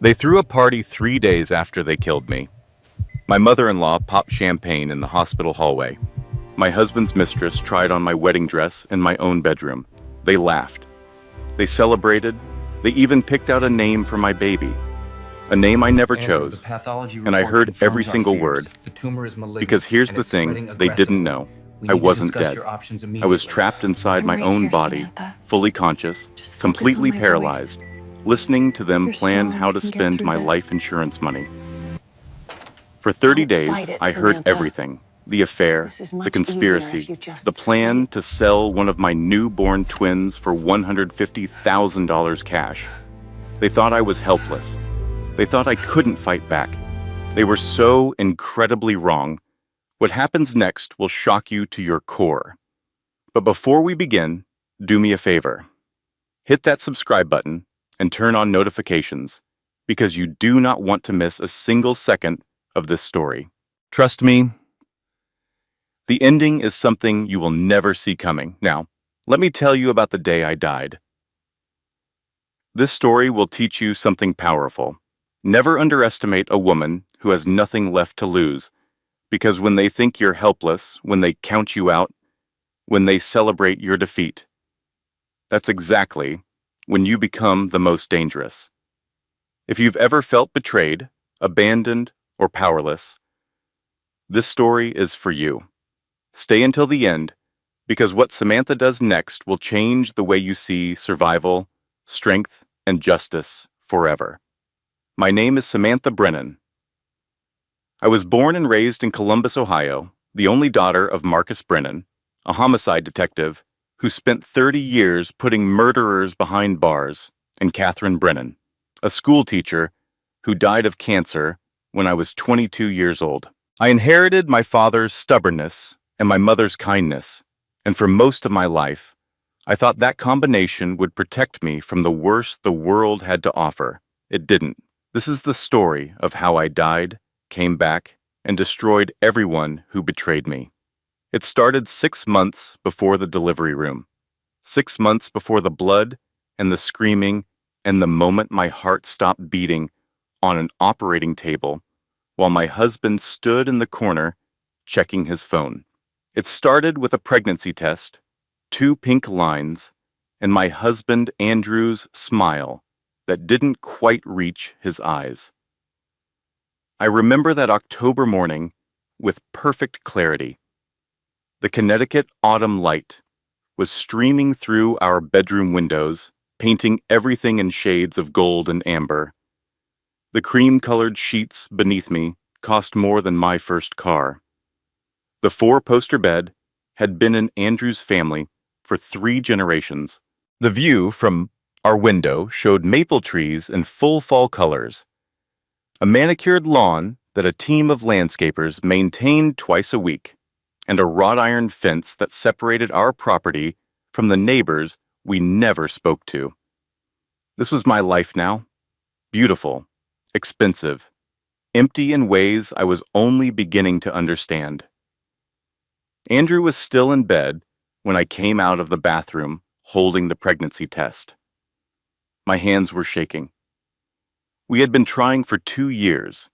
They threw a party 3 days after they killed me. My mother-in-law popped champagne in the hospital hallway. My husband's mistress tried on my wedding dress in my own bedroom. They laughed. They celebrated. They even picked out a name for my baby. A name I never Andrew, chose. the pathology And I report heard every confirms our single fears. word. The tumor is malignant, Because here's and the it's thing spreading they didn't aggressively. know. We I need to wasn't discuss dead. your options I immediately. was trapped inside I'm my right own here, body, Samantha. fully conscious, Just focus completely on my paralyzed, voice. listening to them You're plan strong. how You to can get spend through my this. life insurance money. For 30 Don't days, fight it, I heard Samantha. everything. The affair, This is the much easier if conspiracy, you just the plan sleep. to sell one of my newborn twins for $150,000 cash. They thought I was helpless. They thought I couldn't fight back. They were so incredibly wrong. What happens next will shock you to your core. But before we begin, do me a favor. Hit that subscribe button and turn on notifications, because you do not want to miss a single second of this story. Trust me, the ending is something you will never see coming. Now, let me tell you about the day I died. This story will teach you something powerful. Never underestimate a woman who has nothing left to lose, because when they think you're helpless, when they count you out, when they celebrate your defeat, that's exactly when you become the most dangerous. If you've ever felt betrayed, abandoned, or powerless, this story is for you. Stay until the end, because what Samantha does next will change the way you see survival, strength, and justice forever. My name is Samantha Brennan. I was born and raised in Columbus, Ohio, the only daughter of Marcus Brennan, a homicide detective who spent 30 years putting murderers behind bars, and Catherine Brennan, a school teacher who died of cancer when I was 22 years old. I inherited my father's stubbornness and my mother's kindness, and for most of my life, I thought that combination would protect me from the worst the world had to offer. It didn't. This is the story of how I died, came back, and destroyed everyone who betrayed me. It started 6 months before the delivery room, 6 months before the blood and the screaming and the moment my heart stopped beating on an operating table while my husband stood in the corner checking his phone. It started with a pregnancy test, 2 pink lines, and my husband Andrew's smile that didn't quite reach his eyes. I remember that October morning with perfect clarity. The Connecticut autumn light was streaming through our bedroom windows, painting everything in shades of gold and amber. The cream-colored sheets beneath me cost more than my first car. The 4-poster bed had been in Andrew's family for 3 generations. The view from our window showed maple trees in full fall colors, a manicured lawn that a team of landscapers maintained twice a week, and a wrought iron fence that separated our property from the neighbors we never spoke to. This was my life now. Beautiful, expensive, empty in ways I was only beginning to understand. Andrew was still in bed when I came out of the bathroom holding the pregnancy test. My hands were shaking. We had been trying for 2 years.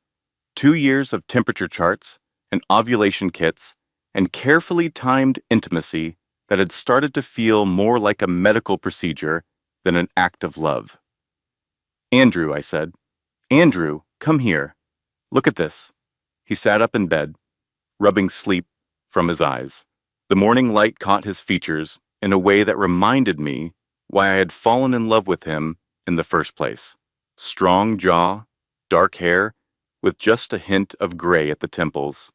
2 years of temperature charts and ovulation kits and carefully timed intimacy that had started to feel more like a medical procedure than an act of love. "Andrew," I said. "Andrew, come here. Look at this." He sat up in bed, rubbing sleep from his eyes. The morning light caught his features in a way that reminded me why I had fallen in love with him in the first place. Strong jaw, dark hair, with just a hint of gray at the temples.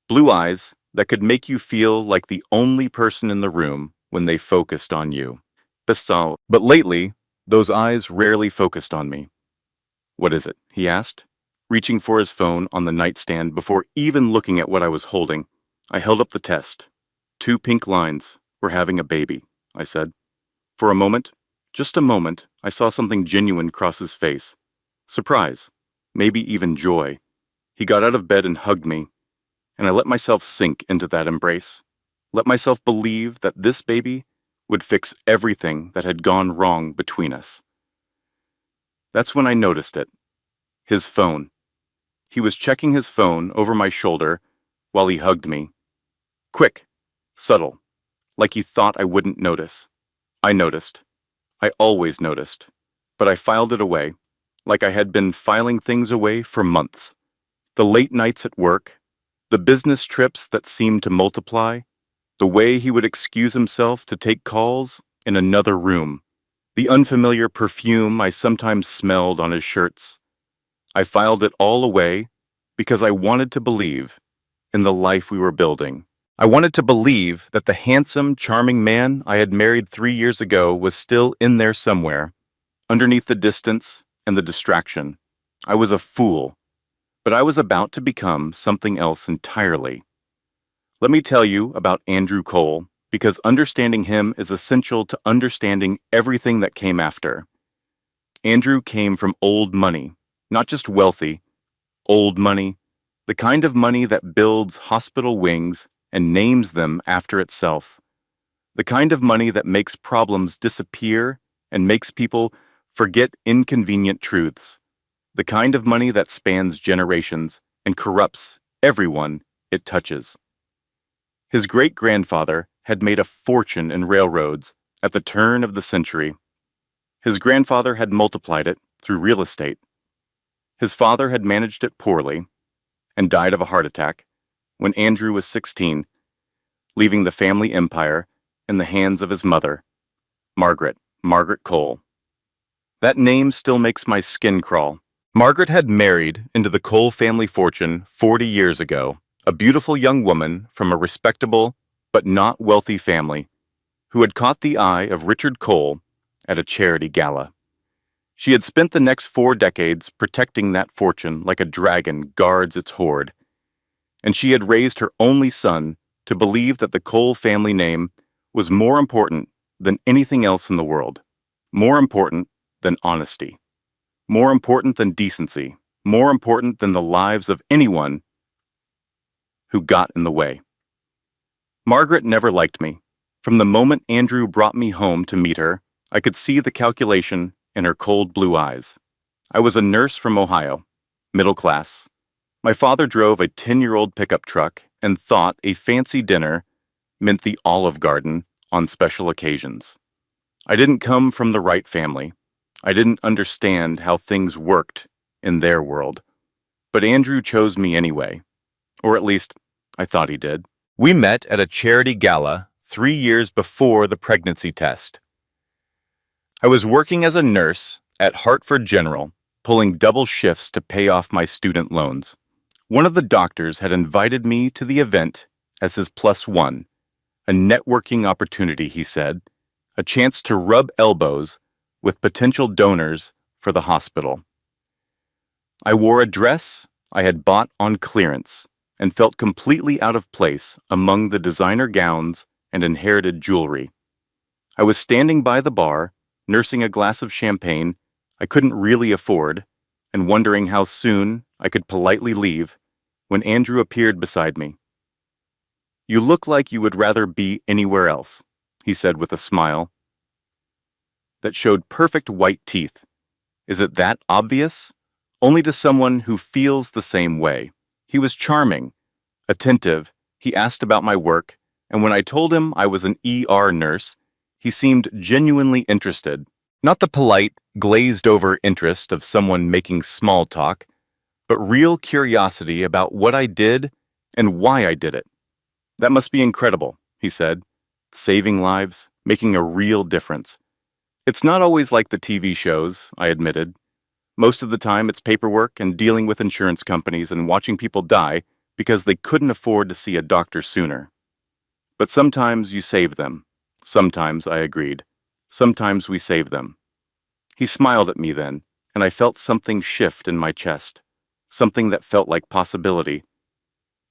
Blue eyes that could make you feel like the only person in the room when they focused on you. But lately, those eyes rarely focused on me. "What is it?" he asked, reaching for his phone on the nightstand before even looking at what I was holding. I held up the test. 2 pink lines. "We're having a baby," I said. For a moment, just a moment, I saw something genuine cross his face. Surprise, maybe even joy. He got out of bed and hugged me, and I let myself sink into that embrace. Let myself believe that this baby would fix everything that had gone wrong between us. That's when I noticed it. His phone. He was checking his phone over my shoulder while he hugged me. Quick, subtle, like he thought I wouldn't notice. I noticed. I always noticed. But I filed it away, like I had been filing things away for months. The late nights at work, the business trips that seemed to multiply, the way he would excuse himself to take calls in another room, the unfamiliar perfume I sometimes smelled on his shirts. I filed it all away because I wanted to believe in the life we were building. I wanted to believe that the handsome, charming man I had married 3 years ago was still in there somewhere, underneath the distance and the distraction. I was a fool, but I was about to become something else entirely. Let me tell you about Andrew Cole, because understanding him is essential to understanding everything that came after. Andrew came from old money, not just wealthy, old money, the kind of money that builds hospital wings and names them after itself. The kind of money that makes problems disappear and makes people forget inconvenient truths. The kind of money that spans generations and corrupts everyone it touches. His great-grandfather had made a fortune in railroads at the turn of the century. His grandfather had multiplied it through real estate. His father had managed it poorly and died of a heart attack when Andrew was 16, leaving the family empire in the hands of his mother, Margaret Cole. That name still makes my skin crawl. Margaret had married into the Cole family fortune 40 years ago, a beautiful young woman from a respectable but not wealthy family who had caught the eye of Richard Cole at a charity gala. She had spent the next 4 decades protecting that fortune like a dragon guards its hoard, and she had raised her only son to believe that the Cole family name was more important than anything else in the world, more important than honesty, more important than decency, more important than the lives of anyone who got in the way. Margaret never liked me. From the moment Andrew brought me home to meet her, I could see the calculation in her cold blue eyes. I was a nurse from Ohio, middle class. My father drove a 10-year-old pickup truck and thought a fancy dinner meant the Olive Garden on special occasions. I didn't come from the right family. I didn't understand how things worked in their world. But Andrew chose me anyway, or at least I thought he did. We met at a charity gala 3 years before the pregnancy test. I was working as a nurse at Hartford General, pulling double shifts to pay off my student loans. One of the doctors had invited me to the event as his +1, a networking opportunity, he said, a chance to rub elbows with potential donors for the hospital. I wore a dress I had bought on clearance and felt completely out of place among the designer gowns and inherited jewelry. I was standing by the bar, nursing a glass of champagne I couldn't really afford, and wondering how soon I could politely leave, when Andrew appeared beside me. "You look like you would rather be anywhere else," he said with a smile that showed perfect white teeth. Is it that obvious? Only to someone who feels the same way. He was charming, attentive. He asked about my work, and when I told him I was an ER nurse, he seemed genuinely interested. Not the polite, glazed-over interest of someone making small talk, but real curiosity about what I did and why I did it. "That must be incredible," he said. "Saving lives, making a real difference." "It's not always like the TV shows," I admitted. "Most of the time it's paperwork and dealing with insurance companies and watching people die because they couldn't afford to see a doctor sooner. But sometimes you save them." "Sometimes," I agreed. "Sometimes we save them." He smiled at me then, and I felt something shift in my chest, something that felt like possibility.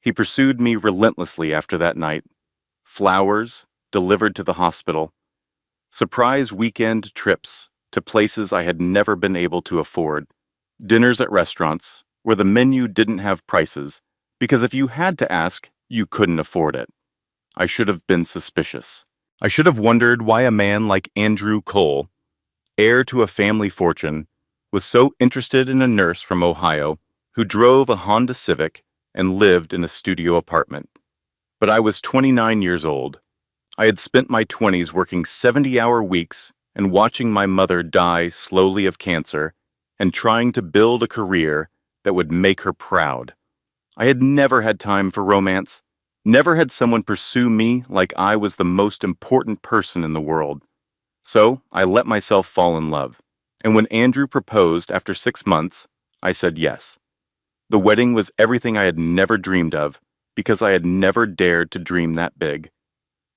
He pursued me relentlessly after that night. Flowers delivered to the hospital. Surprise weekend trips to places I had never been able to afford. Dinners at restaurants where the menu didn't have prices, because if you had to ask, you couldn't afford it. I should have been suspicious. I should have wondered why a man like Andrew Cole, heir to a family fortune, was so interested in a nurse from Ohio who drove a Honda Civic and lived in a studio apartment. But I was 29 years old. I had spent my 20s working 70-hour weeks and watching my mother die slowly of cancer and trying to build a career that would make her proud. I had never had time for romance, never had someone pursue me like I was the most important person in the world. So I let myself fall in love. And when Andrew proposed after 6 months, I said yes. The wedding was everything I had never dreamed of because I had never dared to dream that big.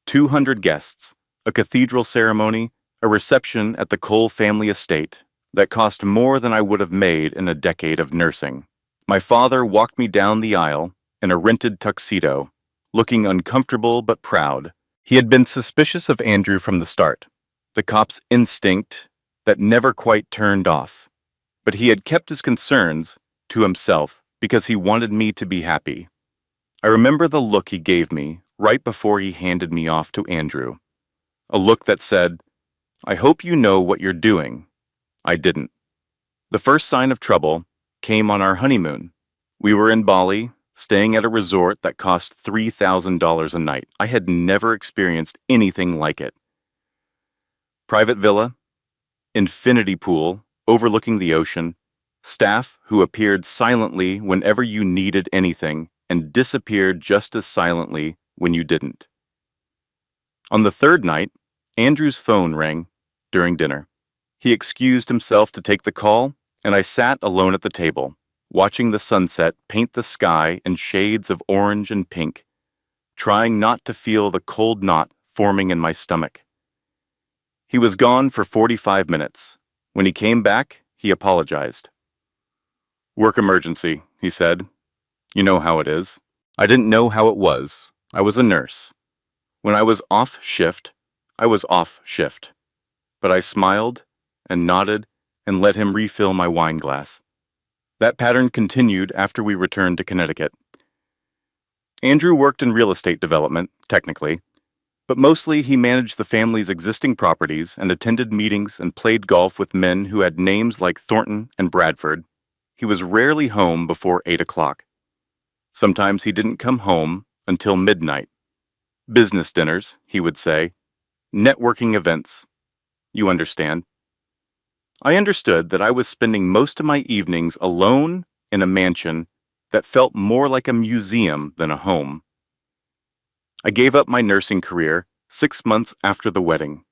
200 guests, a cathedral ceremony, a reception at the Cole family estate that cost more than I would have made in a decade of nursing. My father walked me down the aisle in a rented tuxedo, looking uncomfortable but proud. He had been suspicious of Andrew from the start, the cop's instinct that never quite turned off. But he had kept his concerns to himself because he wanted me to be happy. I remember the look he gave me right before he handed me off to Andrew. A look that said, "I hope you know what you're doing." I didn't. The first sign of trouble came on our honeymoon. We were in Bali, staying at a resort that cost $3,000 a night. I had never experienced anything like it. Private villa, infinity pool overlooking the ocean, staff who appeared silently whenever you needed anything and disappeared just as silently when you didn't. On the third night, Andrew's phone rang during dinner. He excused himself to take the call, and I sat alone at the table, watching the sunset paint the sky in shades of orange and pink, trying not to feel the cold knot forming in my stomach. He was gone for 45 minutes. When he came back, he apologized. "Work emergency," he said. "You know how it is." I didn't know how it was. I was a nurse. When I was off shift, I was off shift. But I smiled and nodded and let him refill my wine glass. That pattern continued after we returned to Connecticut. Andrew worked in real estate development, technically, but mostly he managed the family's existing properties and attended meetings and played golf with men who had names like Thornton and Bradford. He was rarely home before 8 o'clock. Sometimes he didn't come home until midnight. Business dinners, he would say. Networking events. You understand. I understood that I was spending most of my evenings alone in a mansion that felt more like a museum than a home. I gave up my nursing career 6 months after the wedding.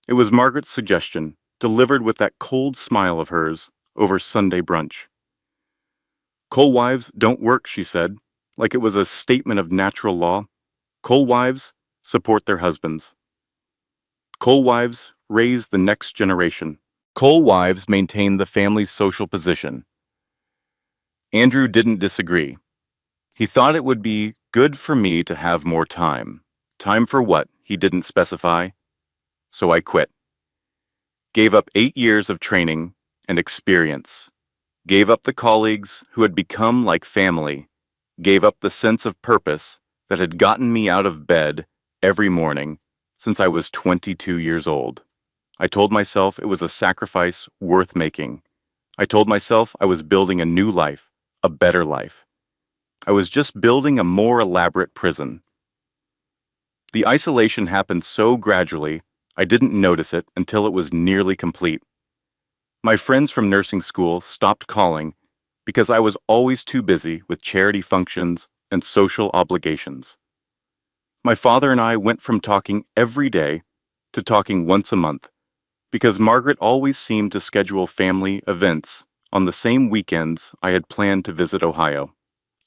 It was Margaret's suggestion, delivered with that cold smile of hers over Sunday brunch. "Coal wives don't work," she said, like it was a statement of natural law. "Coal wives support their husbands. Coal wives raise the next generation. Coal wives maintain the family's social position." Andrew didn't disagree. He thought it would be good for me to have more time. Time for what, he didn't specify. So I quit. Gave up 8 years of training and experience. Gave up the colleagues who had become like family. Gave up the sense of purpose that had gotten me out of bed every morning since I was 22 years old. I told myself it was a sacrifice worth making. I told myself I was building a new life, a better life. I was just building a more elaborate prison. The isolation happened so gradually, I didn't notice it until it was nearly complete. My friends from nursing school stopped calling because I was always too busy with charity functions and social obligations. My father and I went from talking every day to talking once a month because Margaret always seemed to schedule family events on the same weekends I had planned to visit Ohio.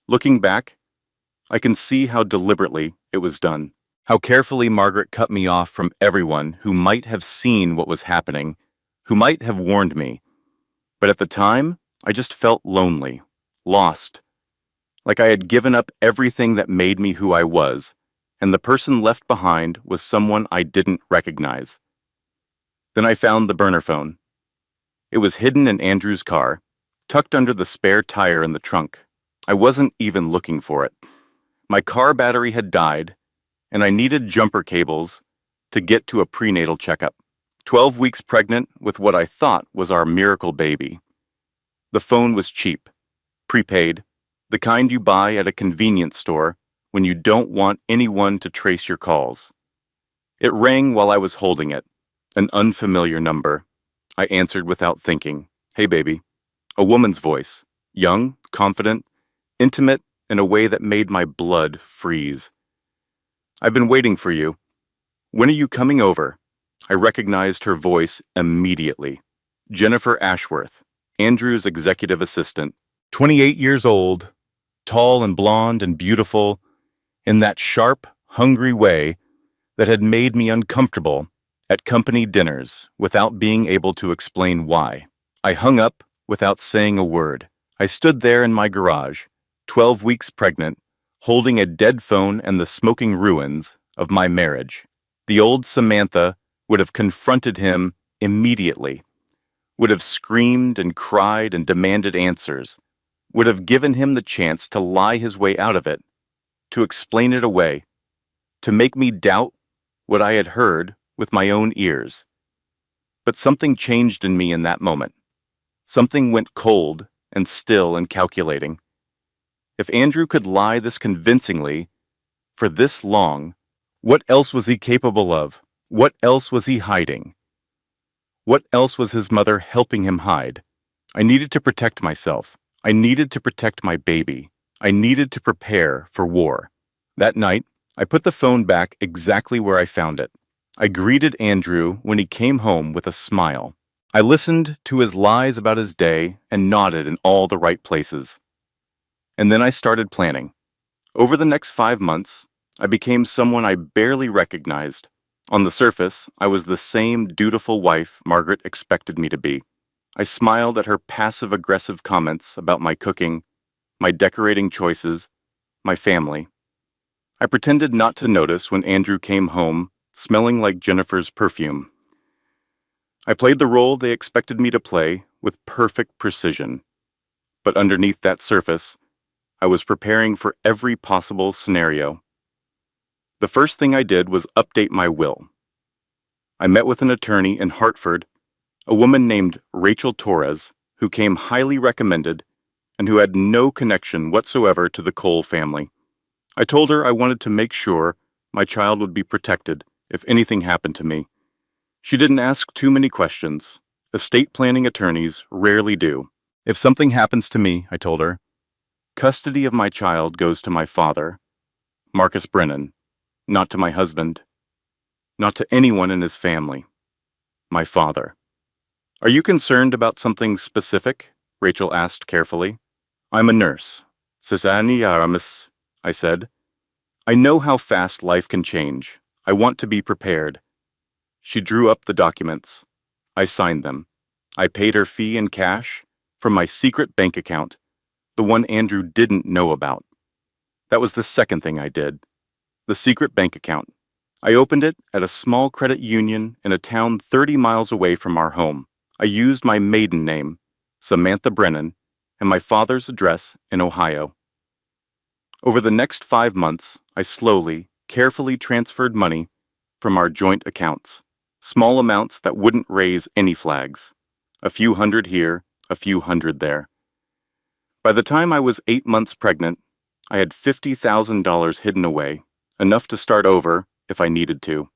Looking back, I can see how deliberately it was done, how carefully Margaret cut me off from everyone who might have seen what was happening, who might have warned me. But at the time, I just felt lonely, lost, like I had given up everything that made me who I was, and the person left behind was someone I didn't recognize. Then I found the burner phone. It was hidden in Andrew's car, tucked under the spare tire in the trunk. I wasn't even looking for it. My car battery had died, and I needed jumper cables to get to a prenatal checkup. 12 weeks pregnant with what I thought was our miracle baby. The phone was cheap, prepaid, the kind you buy at a convenience store when you don't want anyone to trace your calls. It rang while I was holding it, an unfamiliar number. I answered without thinking. "Hey, baby." A woman's voice, young, confident, intimate in a way that made my blood freeze. "I've been waiting for you. When are you coming over?" I recognized her voice immediately. Jennifer Ashworth, Andrew's executive assistant, 28 years old, tall and blonde and beautiful, in that sharp, hungry way that had made me uncomfortable at company dinners without being able to explain why. I hung up without saying a word. I stood there in my garage, 12 weeks pregnant, holding a dead phone and the smoking ruins of my marriage. The old Samantha would have confronted him immediately, would have screamed and cried and demanded answers, would have given him the chance to lie his way out of it, to explain it away, to make me doubt what I had heard with my own ears. But something changed in me in that moment. Something went cold and still and calculating. If Andrew could lie this convincingly for this long, what else was he capable of? What else was he hiding? What else was his mother helping him hide? I needed to protect myself. I needed to protect my baby. I needed to prepare for war. That night, I put the phone back exactly where I found it. I greeted Andrew when he came home with a smile. I listened to his lies about his day and nodded in all the right places. And then I started planning. Over the next 5 months, I became someone I barely recognized. On the surface, I was the same dutiful wife Margaret expected me to be. I smiled at her passive-aggressive comments about my cooking, my decorating choices, my family. I pretended not to notice when Andrew came home, smelling like Jennifer's perfume. I played the role they expected me to play with perfect precision. But underneath that surface, I was preparing for every possible scenario. The first thing I did was update my will. I met with an attorney in Hartford, a woman named Rachel Torres, who came highly recommended and who had no connection whatsoever to the Cole family. I told her I wanted to make sure my child would be protected if anything happened to me. She didn't ask too many questions. Estate planning attorneys rarely do. "If something happens to me," I told her, "custody of my child goes to my father, Marcus Brennan, not to my husband, not to anyone in his family. My father." "Are you concerned about something specific?" Rachel asked carefully. "I'm a nurse. Cesani Aramis," I said. "I know how fast life can change. I want to be prepared." She drew up the documents. I signed them. I paid her fee in cash from my secret bank account, the one Andrew didn't know about. That was the second thing I did. The secret bank account. I opened it at a small credit union in a town 30 miles away from our home. I used my maiden name, Samantha Brennan, and my father's address in Ohio. Over the next 5 months, I slowly, carefully transferred money from our joint accounts, small amounts that wouldn't raise any flags, a few hundred here, a few hundred there. By the time I was 8 months pregnant, I had $50,000 hidden away, enough to start over if I needed to,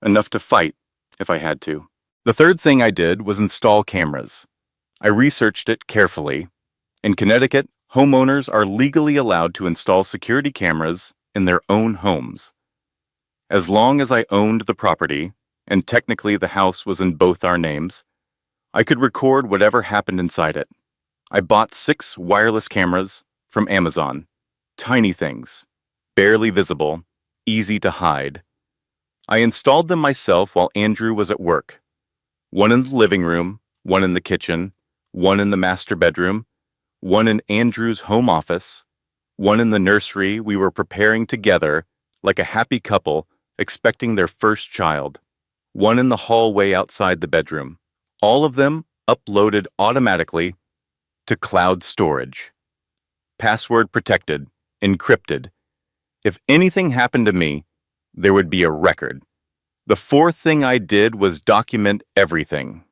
enough to fight if I had to. The third thing I did was install cameras. I researched it carefully. In Connecticut, homeowners are legally allowed to install security cameras in their own homes. As long as I owned the property, and technically the house was in both our names, I could record whatever happened inside it. I bought 6 wireless cameras from Amazon. Tiny things, barely visible, easy to hide. I installed them myself while Andrew was at work. One in the living room, one in the kitchen, one in the master bedroom, one in Andrew's home office, one in the nursery we were preparing together like a happy couple expecting their first child, one in the hallway outside the bedroom. All of them uploaded automatically to cloud storage. Password protected, encrypted. If anything happened to me, there would be a record. The fourth thing I did was document everything.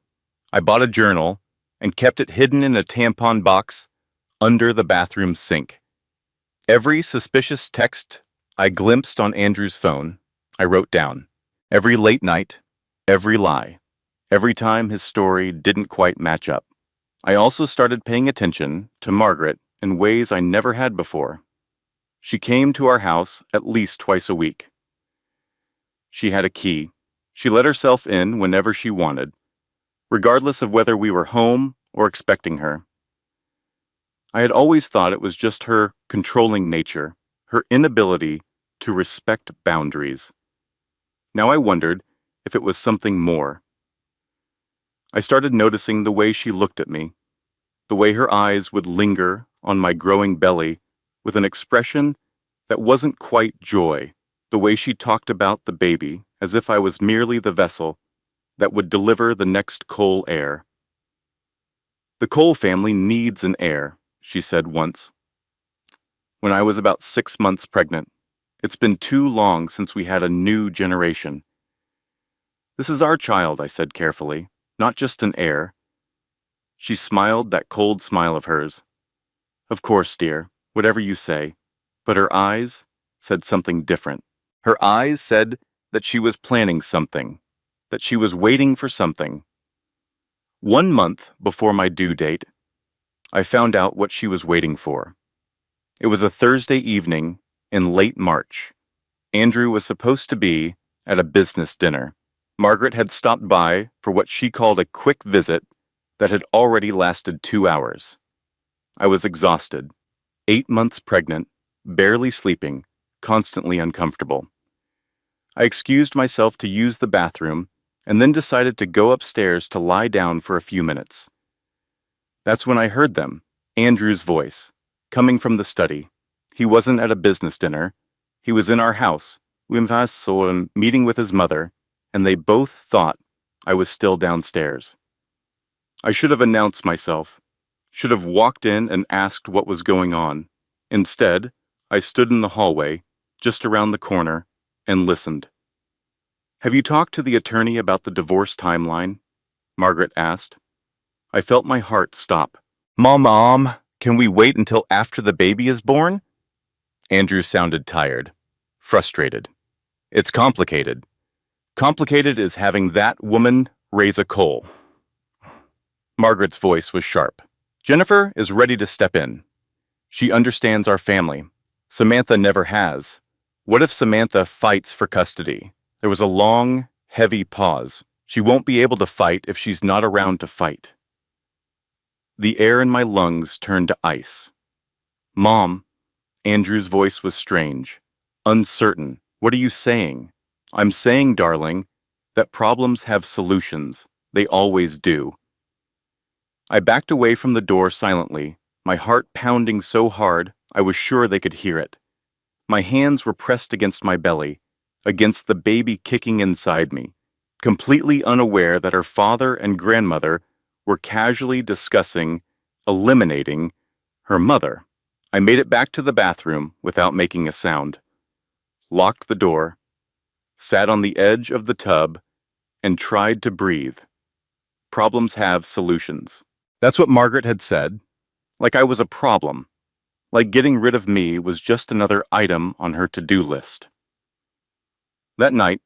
I bought a journal and kept it hidden in a tampon box under the bathroom sink. Every suspicious text I glimpsed on Andrew's phone, I wrote down. Every late night, every lie, every time his story didn't quite match up. I also started paying attention to Margaret in ways I never had before. She came to our house at least twice a week. She had a key. She let herself in whenever she wanted, regardless of whether we were home or expecting her. I had always thought it was just her controlling nature, her inability to respect boundaries. Now I wondered if it was something more. I started noticing the way she looked at me, the way her eyes would linger on my growing belly with an expression that wasn't quite joy, the way she talked about the baby as if I was merely the vessel that would deliver the next Cole heir. "The Cole family needs an heir," she said once, when I was about 6 months pregnant. "It's been too long since we had a new generation." "This is our child," I said carefully, "not just an heir." She smiled that cold smile of hers. "Of course, dear, whatever you say." But her eyes said something different. Her eyes said that she was planning something, that she was waiting for something. 1 month before my due date, I found out what she was waiting for. It was a Thursday evening in late March. Andrew was supposed to be at a business dinner. Margaret had stopped by for what she called a quick visit that had already lasted 2 hours. I was exhausted, 8 months pregnant, barely sleeping, constantly uncomfortable. I excused myself to use the bathroom and then decided to go upstairs to lie down for a few minutes. That's when I heard them, Andrew's voice, coming from the study. He wasn't at a business dinner. He was in our house. We saw him meeting with his mother, and they both thought I was still downstairs. I should have announced myself, should have walked in and asked what was going on. Instead, I stood in the hallway, just around the corner, and listened. "Have you talked to the attorney about the divorce timeline?" Margaret asked. I felt my heart stop. Mom, can we wait until after the baby is born?" Andrew sounded tired, frustrated. "It's complicated. Complicated is having that woman raise a Cole." Margaret's voice was sharp. "Jennifer is ready to step in. She understands our family. Samantha never has. What if Samantha fights for custody?" There was a long, heavy pause. "She won't be able to fight if she's not around to fight." The air in my lungs turned to ice. "Mom," Andrew's voice was strange, uncertain. "What are you saying?" "I'm saying, darling, that problems have solutions. They always do." I backed away from the door silently, my heart pounding so hard I was sure they could hear it. My hands were pressed against my belly, against the baby kicking inside me, completely unaware that her father and grandmother were casually discussing eliminating her mother. I made it back to the bathroom without making a sound, locked the door, sat on the edge of the tub, and tried to breathe. Problems have solutions. That's what Margaret had said, like I was a problem, like getting rid of me was just another item on her to-do list. That night,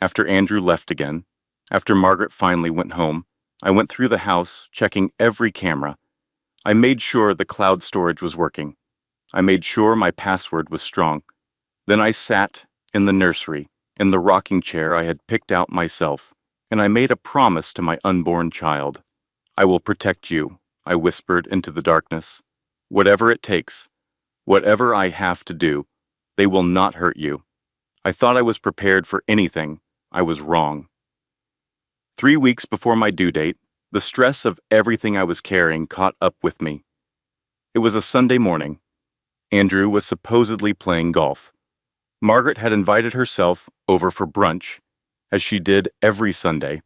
after Andrew left again, after Margaret finally went home, I went through the house, checking every camera. I made sure the cloud storage was working. I made sure my password was strong. Then I sat in the nursery, in the rocking chair I had picked out myself, and I made a promise to my unborn child. "I will protect you," I whispered into the darkness. "Whatever it takes, whatever I have to do, they will not hurt you." I thought I was prepared for anything. I was wrong. 3 weeks before my due date, the stress of everything I was carrying caught up with me. It was a Sunday morning. Andrew was supposedly playing golf. Margaret had invited herself over for brunch, as she did every Sunday,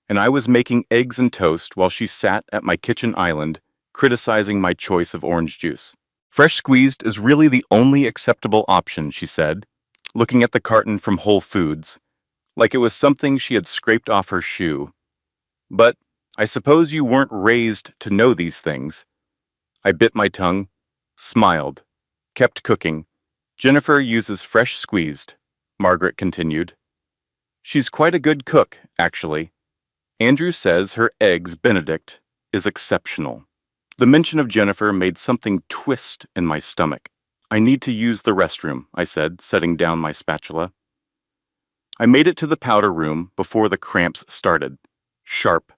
and I was making eggs and toast while she sat at my kitchen island, criticizing my choice of orange juice. "Fresh squeezed is really the only acceptable option," she said, looking at the carton from Whole Foods, like it was something she had scraped off her shoe. But I suppose you weren't raised to know these things. I bit my tongue, smiled, kept cooking. Jennifer uses fresh squeezed, Margaret continued. She's quite a good cook, actually. Andrew says her eggs Benedict is exceptional. The mention of Jennifer made something twist in my stomach. I need to use the restroom, I said, setting down my spatula. I made it to the powder room before the cramps started. Sharp,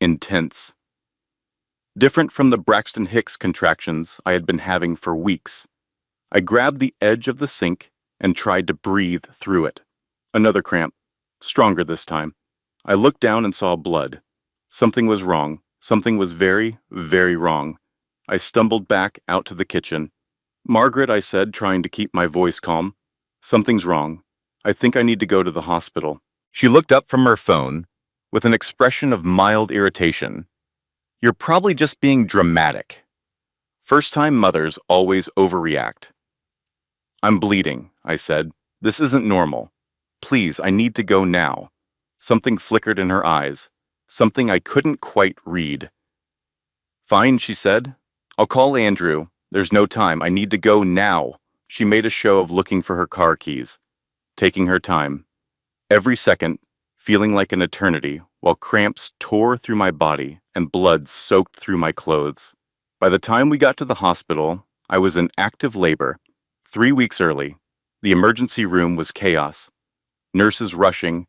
intense. Different from the Braxton Hicks contractions I had been having for weeks. I grabbed the edge of the sink and tried to breathe through it. Another cramp, stronger this time. I looked down and saw blood. Something was wrong. Something was very, very wrong. I stumbled back out to the kitchen. Margaret, I said, trying to keep my voice calm. Something's wrong. I think I need to go to the hospital. She looked up from her phone with an expression of mild irritation. You're probably just being dramatic. First-time mothers always overreact. I'm bleeding, I said. This isn't normal. Please, I need to go now. Something flickered in her eyes. Something I couldn't quite read. Fine, she said. I'll call Andrew. There's no time. I need to go now. She made a show of looking for her car keys, taking her time. Every second, feeling like an eternity, while cramps tore through my body and blood soaked through my clothes. By the time we got to the hospital, I was in active labor. 3 weeks early. The emergency room was chaos. Nurses rushing,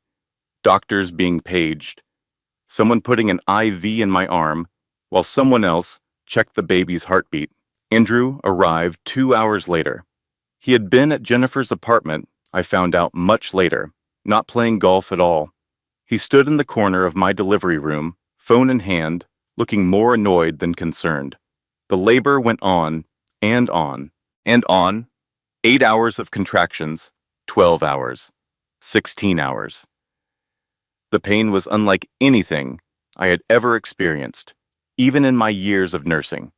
doctors being paged, someone putting an IV in my arm, while someone else checked the baby's heartbeat. Andrew arrived 2 hours later. He had been at Jennifer's apartment, I found out much later, not playing golf at all. He stood in the corner of my delivery room, phone in hand, looking more annoyed than concerned. The labor went on, and on, and on. 8 hours of contractions, 12 hours, 16 hours. The pain was unlike anything I had ever experienced, even in my years of nursing.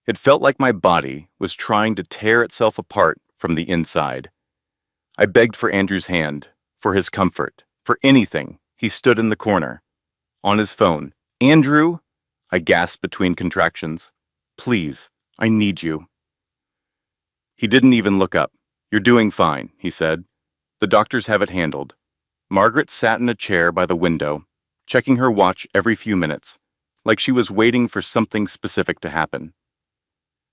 It felt like my body was trying to tear itself apart from the inside. I begged for Andrew's hand, for his comfort, for anything. He stood in the corner, on his phone. Andrew, I gasped between contractions. Please, I need you. He didn't even look up. You're doing fine, he said. The doctors have it handled. Margaret sat in a chair by the window, checking her watch every few minutes, like she was waiting for something specific to happen.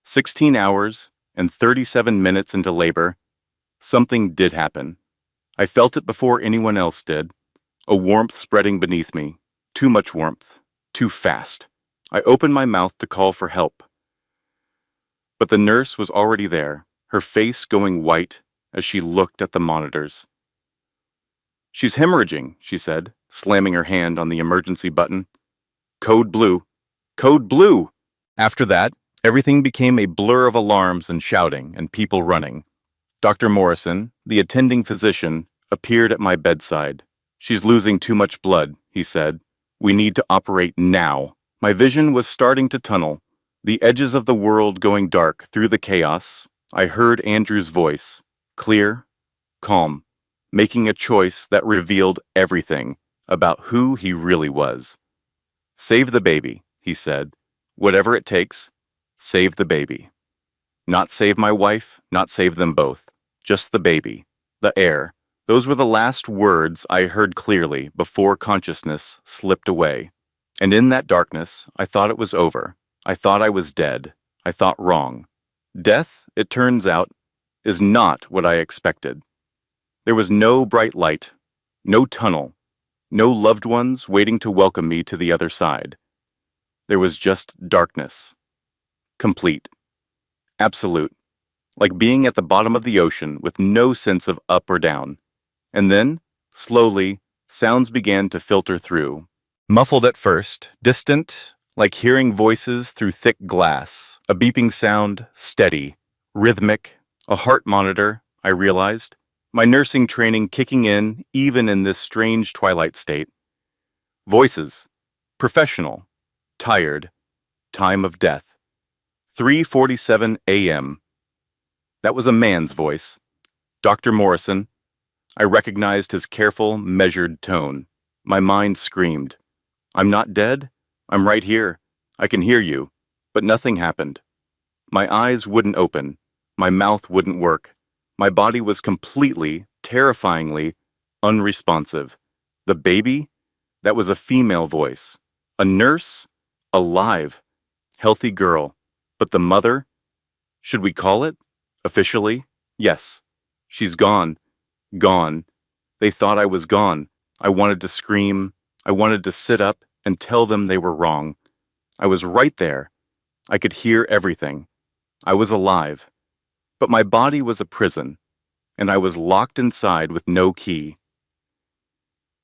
16 hours and 37 minutes into labor, something did happen. I felt it before anyone else did. A warmth spreading beneath me. Too much warmth. Too fast. I opened my mouth to call for help. But the nurse was already there, her face going white as she looked at the monitors. She's hemorrhaging, she said, slamming her hand on the emergency button. Code blue. Code blue! After that, everything became a blur of alarms and shouting and people running. Dr. Morrison, the attending physician, appeared at my bedside. She's losing too much blood, he said. We need to operate now. My vision was starting to tunnel, the edges of the world going dark through the chaos. I heard Andrew's voice, clear, calm, making a choice that revealed everything about who he really was. Save the baby, he said. Whatever it takes, save the baby. Not save my wife, not save them both. Just the baby, the heir. Those were the last words I heard clearly before consciousness slipped away. And in that darkness, I thought it was over. I thought I was dead. I thought wrong. Death, it turns out, is not what I expected. There was no bright light, no tunnel, no loved ones waiting to welcome me to the other side. There was just darkness. Complete. Absolute. Like being at the bottom of the ocean with no sense of up or down. And then, slowly, sounds began to filter through. Muffled at first, distant, like hearing voices through thick glass. A beeping sound, steady, rhythmic. A heart monitor, I realized. My nursing training kicking in even in this strange twilight state. Voices. Professional. Tired. Time of death. 3:47 a.m. That was a man's voice. Dr. Morrison. I recognized his careful, measured tone. My mind screamed. I'm not dead. I'm right here. I can hear you. But nothing happened. My eyes wouldn't open. My mouth wouldn't work. My body was completely, terrifyingly unresponsive. The baby? That was a female voice. A nurse? Alive. Healthy girl. But the mother? Should we call it? Officially? Yes. She's gone. Gone. They thought I was gone. I wanted to scream. I wanted to sit up and tell them they were wrong. I was right there. I could hear everything. I was alive. But my body was a prison, and I was locked inside with no key.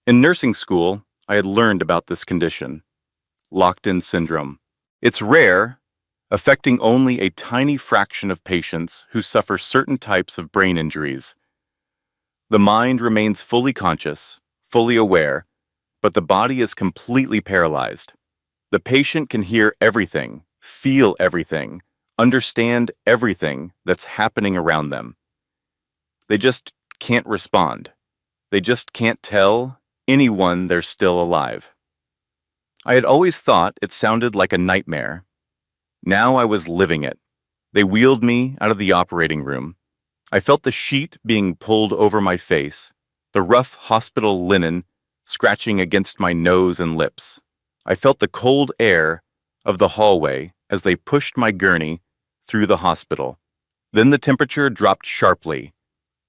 In nursing school, I had learned about this condition, locked-in syndrome. It's rare, affecting only a tiny fraction of patients who suffer certain types of brain injuries. The mind remains fully conscious, fully aware, but the body is completely paralyzed. The patient can hear everything, feel everything, understand everything that's happening around them. They just can't respond. They just can't tell anyone they're still alive. I had always thought it sounded like a nightmare. Now I was living it. They wheeled me out of the operating room. I felt the sheet being pulled over my face, the rough hospital linen scratching against my nose and lips. I felt the cold air of the hallway as they pushed my gurney through the hospital. Then the temperature dropped sharply.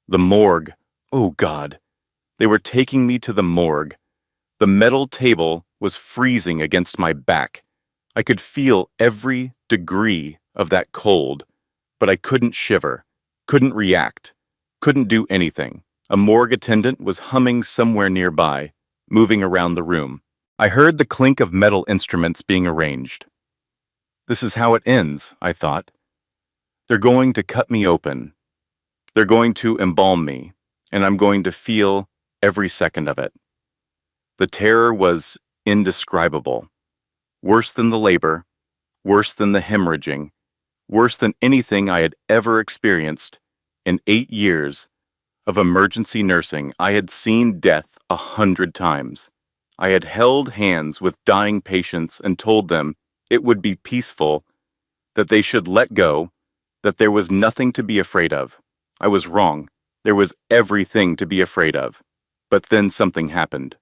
The morgue. Oh God. They were taking me to the morgue. The metal table was freezing against my back. I could feel every degree of that cold, but I couldn't shiver, couldn't react, couldn't do anything. A morgue attendant was humming somewhere nearby, moving around the room. I heard the clink of metal instruments being arranged. This is how it ends, I thought. They're going to cut me open. They're going to embalm me, and I'm going to feel every second of it. The terror was indescribable. Worse than the labor, worse than the hemorrhaging, worse than anything I had ever experienced. In 8 years of emergency nursing, I had seen death 100 times. I had held hands with dying patients and told them it would be peaceful, that they should let go, that there was nothing to be afraid of. I was wrong. There was everything to be afraid of. But then something happened.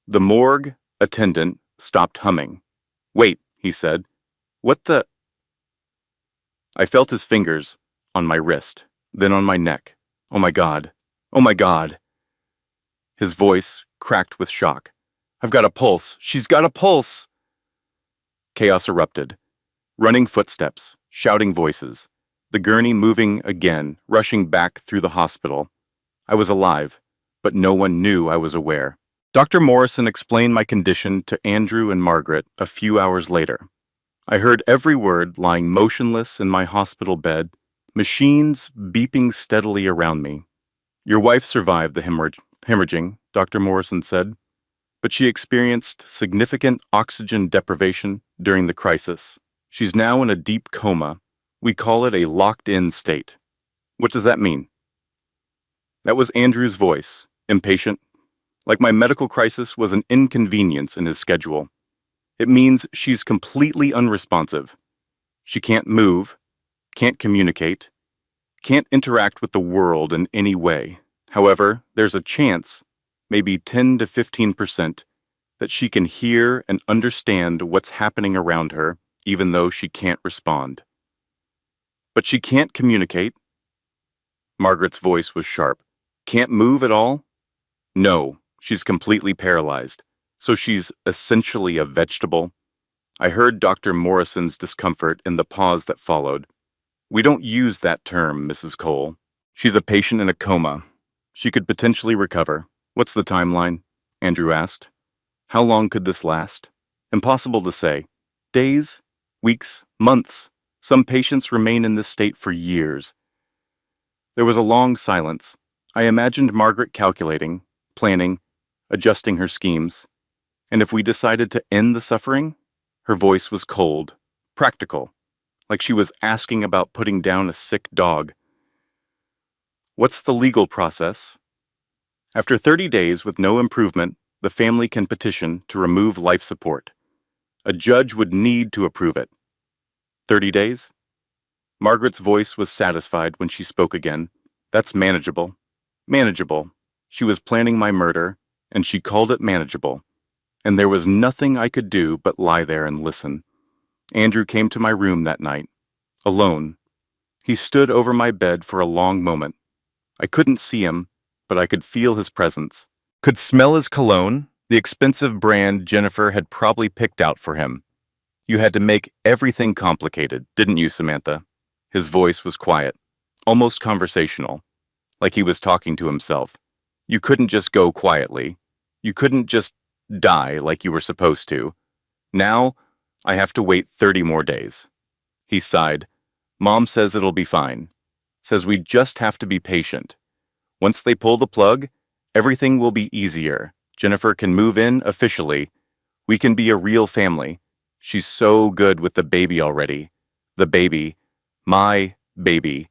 The morgue attendant stopped humming. "Wait," he said. "What the—" I felt his fingers on my wrist, then on my neck. Oh my God. Oh my God. His voice cracked with shock. "I've got a pulse. She's got a pulse." Chaos erupted. Running footsteps, shouting voices. The gurney moving again, rushing back through the hospital. I was alive, but no one knew I was aware. Dr. Morrison explained my condition to Andrew and Margaret a few hours later. I heard every word lying motionless in my hospital bed, machines beeping steadily around me. "Your wife survived the hemorrhaging," Dr. Morrison said, "but she experienced significant oxygen deprivation during the crisis. She's now in a deep coma. We call it a locked-in state." "What does that mean?" That was Andrew's voice, impatient, like my medical crisis was an inconvenience in his schedule. "It means she's completely unresponsive. She can't move, can't communicate, can't interact with the world in any way. However, there's a chance, maybe 10 to 15%, that she can hear and understand what's happening around her, even though she can't respond." "But she can't communicate?" Margaret's voice was sharp. "Can't move at all?" "No, she's completely paralyzed. So she's essentially a vegetable." I heard Dr. Morrison's discomfort in the pause that followed. "We don't use that term, Mrs. Cole. She's a patient in a coma. She could potentially recover." "What's the timeline?" Andrew asked. "How long could this last?" "Impossible to say. Days, weeks, months. Some patients remain in this state for years." There was a long silence. I imagined Margaret calculating, planning, adjusting her schemes. And if we decided to end the suffering? Her voice was cold, practical, like she was asking about putting down a sick dog. "What's the legal process?" "After 30 days with no improvement, The family can petition to remove life support. A judge would need to approve it. 30 days? Margaret's voice was satisfied when she spoke again. That's manageable. Manageable. She was planning my murder, and she called it manageable. And there was nothing I could do but lie there and listen. Andrew came to my room that night, alone. He stood over my bed for a long moment. I couldn't see him, but I could feel his presence. Could smell his cologne, the expensive brand Jennifer had probably picked out for him. You had to make everything complicated, didn't you, Samantha? His voice was quiet, almost conversational, like he was talking to himself. You couldn't just go quietly. You couldn't just die like you were supposed to. Now, I have to wait 30 more days. He sighed. Mom says it'll be fine. Says we just have to be patient. Once they pull the plug, everything will be easier. Jennifer can move in officially. We can be a real family. She's so good with the baby already. The baby. My baby.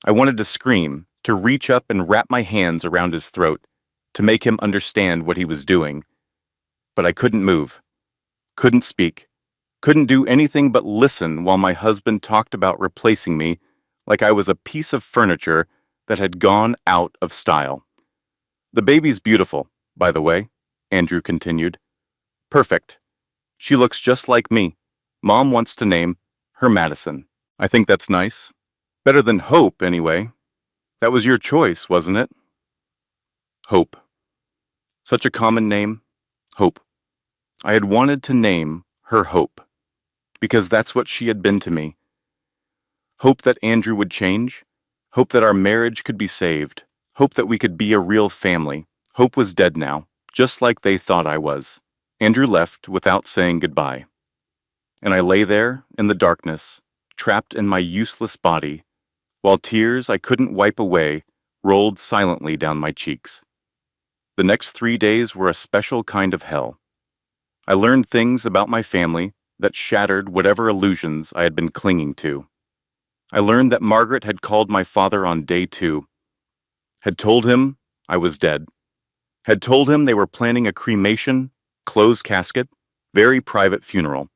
I wanted to scream, to reach up and wrap my hands around his throat, to make him understand what he was doing. But I couldn't move. Couldn't speak. Couldn't do anything but listen while my husband talked about replacing me like I was a piece of furniture that had gone out of style. The baby's beautiful, by the way, Andrew continued. Perfect. She looks just like me. Mom wants to name her Madison. I think that's nice. Better than Hope, anyway. That was your choice, wasn't it? Hope. Such a common name. Hope. I had wanted to name her Hope, because that's what she had been to me. Hope that Andrew would change. Hope that our marriage could be saved. Hope that we could be a real family. Hope was dead now, just like they thought I was. Andrew left without saying goodbye. And I lay there in the darkness, trapped in my useless body, while tears I couldn't wipe away rolled silently down my cheeks. The next 3 days were a special kind of hell. I learned things about my family that shattered whatever illusions I had been clinging to. I learned that Margaret had called my father on day 2, had told him I was dead, had told him they were planning a cremation, closed casket, very private funeral,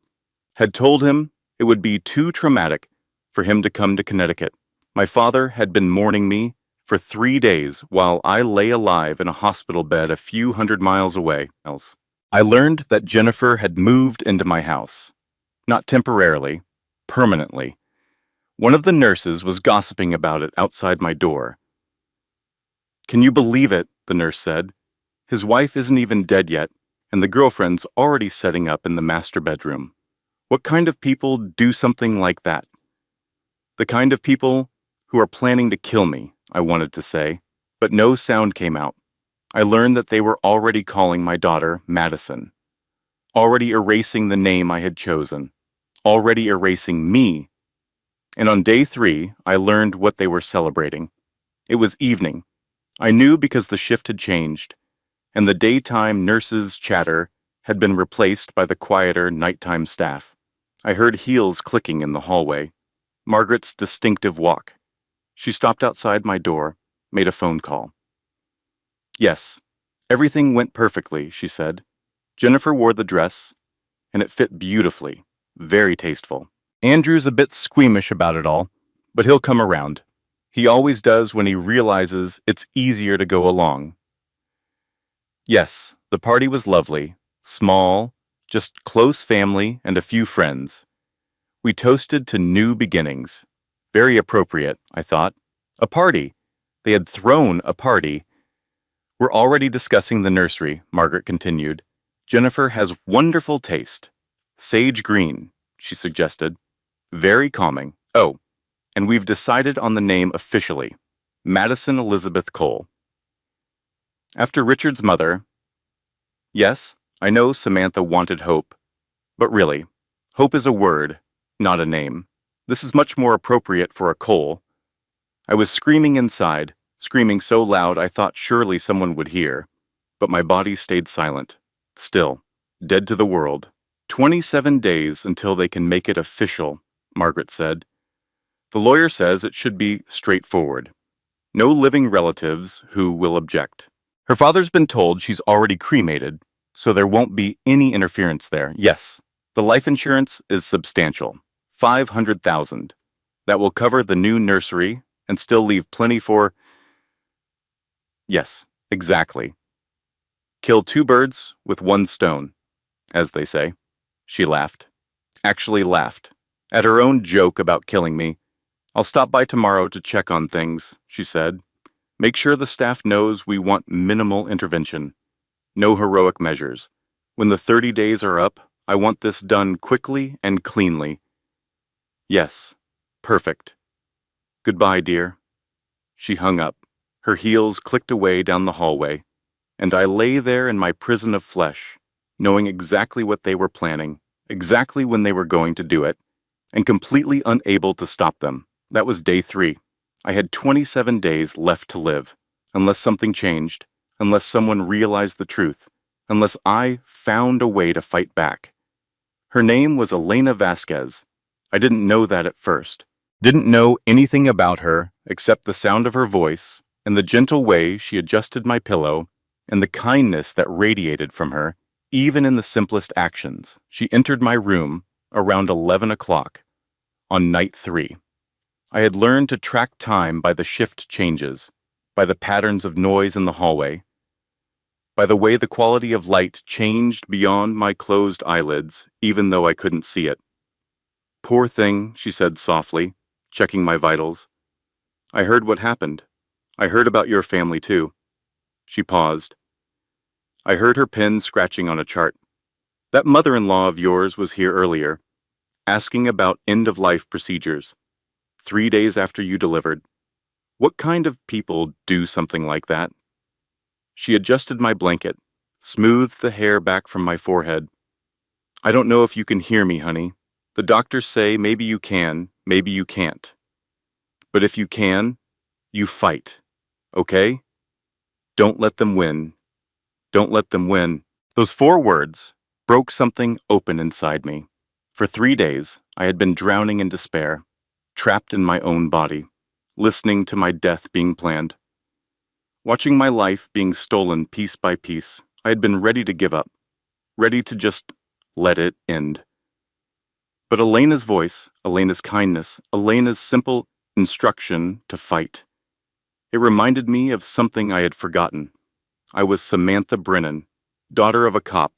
had told him it would be too traumatic for him to come to Connecticut. My father had been mourning me for 3 days while I lay alive in a hospital bed a few hundred miles away. I learned that Jennifer had moved into my house. Not temporarily, permanently. One of the nurses was gossiping about it outside my door. Can you believe it? The nurse said. His wife isn't even dead yet, and the girlfriend's already setting up in the master bedroom. What kind of people do something like that? The kind of people who are planning to kill me, I wanted to say, but no sound came out. I learned that they were already calling my daughter Madison, already erasing the name I had chosen, already erasing me. And on day 3, I learned what they were celebrating. It was evening. I knew because the shift had changed, and the daytime nurses' chatter had been replaced by the quieter nighttime staff. I heard heels clicking in the hallway, Margaret's distinctive walk. She stopped outside my door, made a phone call. Yes, everything went perfectly, she said. Jennifer wore the dress, and it fit beautifully, very tasteful. Andrew's a bit squeamish about it all, but he'll come around. He always does when he realizes it's easier to go along. Yes, the party was lovely, small, just close family and a few friends. We toasted to new beginnings. Very appropriate, I thought. A party. They had thrown a party. We're already discussing the nursery, Margaret continued. Jennifer has wonderful taste. Sage green, she suggested. Very calming. Oh, and we've decided on the name officially. Madison Elizabeth Cole. After Richard's mother, yes, I know Samantha wanted Hope, but really, Hope is a word, not a name. This is much more appropriate for a Cole. I was screaming inside, screaming so loud I thought surely someone would hear, but my body stayed silent, still, dead to the world. 27 days until they can make it official, Margaret said. The lawyer says it should be straightforward. No living relatives who will object. Her father's been told she's already cremated, so there won't be any interference there. Yes, the life insurance is substantial. 500,000. That will cover the new nursery and still leave plenty for... Yes, exactly. Kill two birds with one stone, as they say. She laughed. Actually laughed. At her own joke about killing me. I'll stop by tomorrow to check on things, she said. Make sure the staff knows we want minimal intervention. No heroic measures. When the 30 days are up, I want this done quickly and cleanly. Yes, perfect. Goodbye, dear. She hung up. Her heels clicked away down the hallway, and I lay there in my prison of flesh, knowing exactly what they were planning, exactly when they were going to do it, and completely unable to stop them. That was day 3. I had 27 days left to live, unless something changed, unless someone realized the truth, unless I found a way to fight back. Her name was Elena Vasquez. I didn't know that at first. Didn't know anything about her except the sound of her voice and the gentle way she adjusted my pillow and the kindness that radiated from her, even in the simplest actions. She entered my room around 11 o'clock on night 3. I had learned to track time by the shift changes, by the patterns of noise in the hallway, by the way the quality of light changed beyond my closed eyelids, even though I couldn't see it. Poor thing, she said softly, checking my vitals. I heard what happened. I heard about your family too. She paused. I heard her pen scratching on a chart. That mother-in-law of yours was here earlier, asking about end-of-life procedures. 3 days after you delivered. What kind of people do something like that? She adjusted my blanket, smoothed the hair back from my forehead. I don't know if you can hear me, honey. The doctors say maybe you can, maybe you can't. But if you can, you fight, okay? Don't let them win. Don't let them win. Those 4 words broke something open inside me. For 3 days, I had been drowning in despair, trapped in my own body, listening to my death being planned. Watching my life being stolen piece by piece, I had been ready to give up, ready to just let it end. But Elena's voice, Elena's kindness, Elena's simple instruction to fight. It reminded me of something I had forgotten. I was Samantha Brennan, daughter of a cop,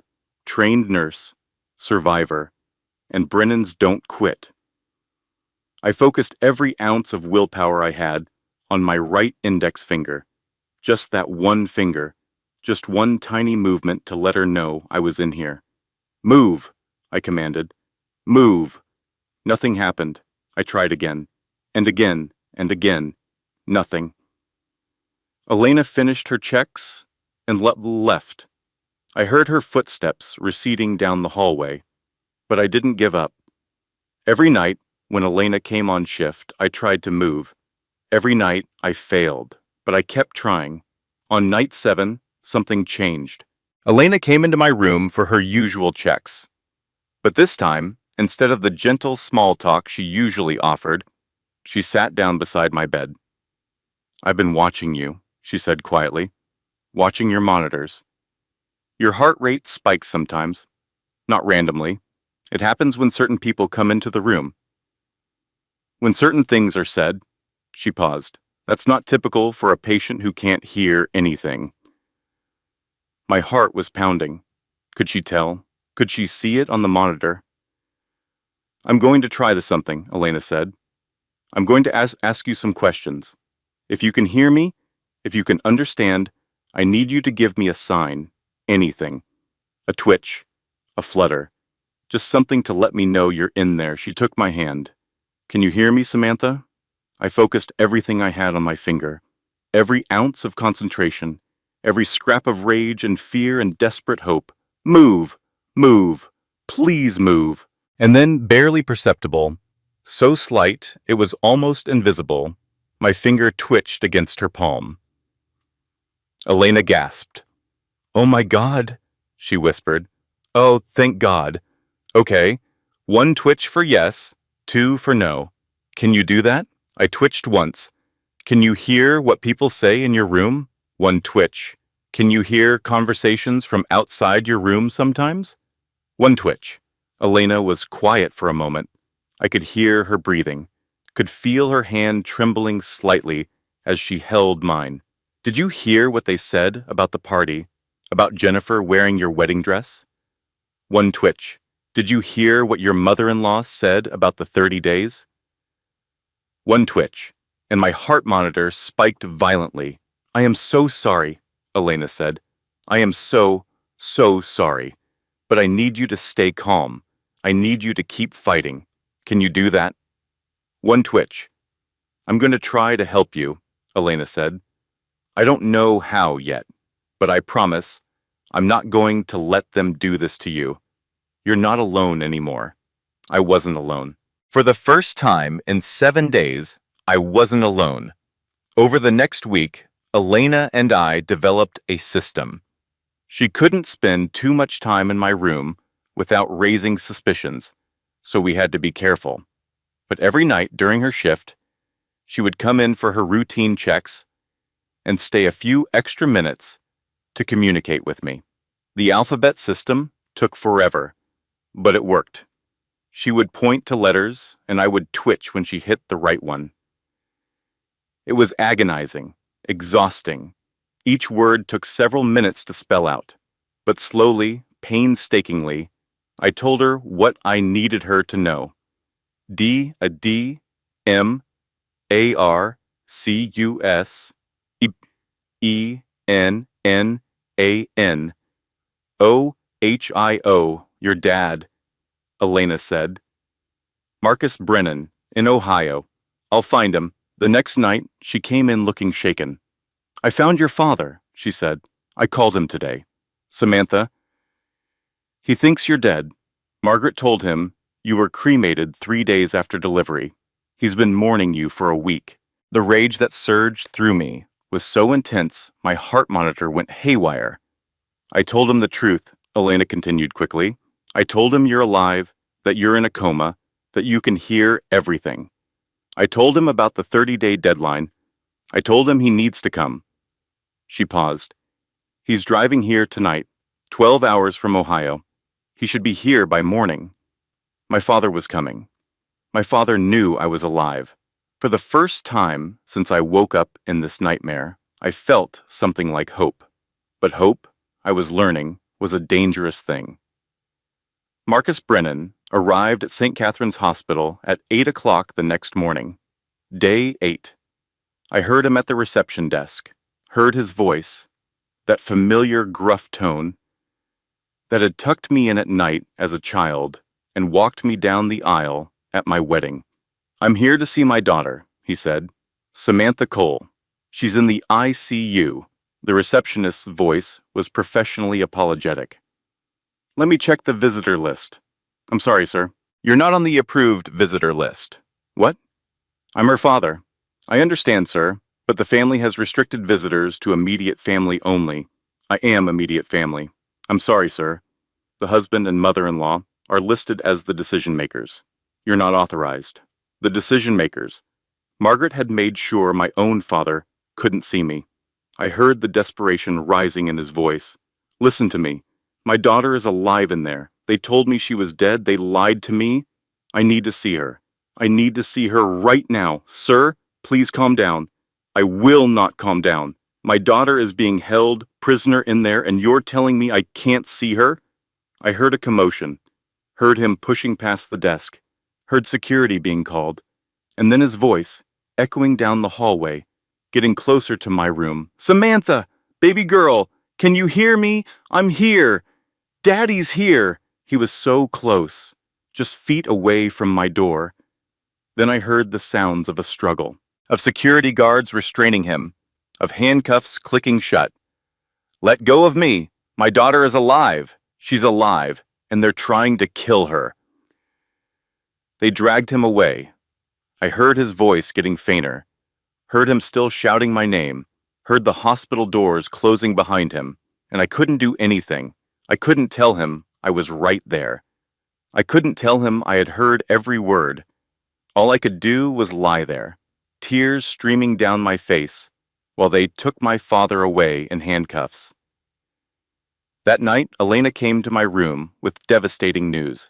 trained nurse, survivor, and Brennans don't quit. I focused every ounce of willpower I had on my right index finger, just that one finger, just one tiny movement to let her know I was in here. Move, I commanded. Move. Nothing happened. I tried again, and again, and again. Nothing. Elena finished her checks and left. I heard her footsteps receding down the hallway, but I didn't give up. Every night, when Elena came on shift, I tried to move. Every night, I failed, but I kept trying. On night 7, something changed. Elena came into my room for her usual checks. But this time, instead of the gentle small talk she usually offered, she sat down beside my bed. I've been watching you, she said quietly, watching your monitors. Your heart rate spikes sometimes, not randomly. It happens when certain people come into the room. When certain things are said, she paused. That's not typical for a patient who can't hear anything. My heart was pounding. Could she tell? Could she see it on the monitor? I'm going to try something, Elena said. I'm going to ask you some questions. If you can hear me, if you can understand, I need you to give me a sign, anything. A twitch, a flutter, just something to let me know you're in there. She took my hand. Can you hear me, Samantha? I focused everything I had on my finger, every ounce of concentration, every scrap of rage and fear and desperate hope. Move, move, please move. And then, barely perceptible, so slight it was almost invisible, my finger twitched against her palm. Elena gasped. Oh my God, she whispered. Oh, thank God. Okay, 1 twitch for yes, 2 for no. Can you do that? I twitched once. Can you hear what people say in your room? 1 twitch. Can you hear conversations from outside your room sometimes? One twitch. Elena was quiet for a moment. I could hear her breathing, could feel her hand trembling slightly as she held mine. Did you hear what they said about the party? About Jennifer wearing your wedding dress? One twitch. Did you hear what your mother-in-law said about the 30 days? One twitch, and my heart monitor spiked violently. I am so sorry, Elena said. I am so sorry. But I need you to stay calm. I need you to keep fighting. Can you do that? One twitch. I'm going to try to help you, Elena said. I don't know how yet, but I promise I'm not going to let them do this to you. You're not alone anymore. I wasn't alone. For the first time in 7 days, I wasn't alone. Over the next week, Elena and I developed a system. She couldn't spend too much time in my room without raising suspicions, so we had to be careful. But every night during her shift, she would come in for her routine checks and stay a few extra minutes to communicate with me. The alphabet system took forever, but it worked. She would point to letters, and I would twitch when she hit the right one. It was agonizing, exhausting. Each word took several minutes to spell out, but slowly, painstakingly, I told her what I needed her to know. D, a D, M, A, R, C, U, S, E, N, N, A, N, O, H, I, O, your dad, Elena said. Marcus Brennan, in Ohio. I'll find him. The next night, she came in looking shaken. I found your father, she said. I called him today. Samantha, he thinks you're dead. Margaret told him you were cremated 3 days after delivery. He's been mourning you for a week. The rage that surged through me was so intense, my heart monitor went haywire. I told him the truth, Elena continued quickly. I told him you're alive, that you're in a coma, that you can hear everything. I told him about the 30-day deadline. I told him he needs to come. She paused. He's driving here tonight, 12 hours from Ohio. He should be here by morning. My father was coming. My father knew I was alive. For the first time since I woke up in this nightmare, I felt something like hope. But hope, I was learning, was a dangerous thing. Marcus Brennan arrived at St. Catherine's Hospital at 8 o'clock the next morning. Day 8. I heard him at the reception desk, heard his voice, that familiar gruff tone that had tucked me in at night as a child and walked me down the aisle at my wedding. I'm here to see my daughter, he said. Samantha Cole. She's in the ICU. The receptionist's voice was professionally apologetic. Let me check the visitor list. I'm sorry, sir. You're not on the approved visitor list. What? I'm her father. I understand, sir, but the family has restricted visitors to immediate family only. I am immediate family. I'm sorry, sir. The husband and mother-in-law are listed as the decision makers. You're not authorized. The decision makers. Margaret had made sure my own father couldn't see me. I heard the desperation rising in his voice. Listen to me. My daughter is alive in there. They told me she was dead. They lied to me. I need to see her. I need to see her right now. Sir, please calm down. I will not calm down. My daughter is being held prisoner in there, and you're telling me I can't see her? I heard a commotion, heard him pushing past the desk, heard security being called, and then his voice, echoing down the hallway, getting closer to my room. Samantha, baby girl, can you hear me? I'm here. Daddy's here. He was so close, just feet away from my door. Then I heard the sounds of a struggle, of security guards restraining him, of handcuffs clicking shut. Let go of me. My daughter is alive. She's alive, and they're trying to kill her. They dragged him away. I heard his voice getting fainter, heard him still shouting my name, heard the hospital doors closing behind him, and I couldn't do anything. I couldn't tell him I was right there. I couldn't tell him I had heard every word. All I could do was lie there, tears streaming down my face, while they took my father away in handcuffs. That night, Elena came to my room with devastating news.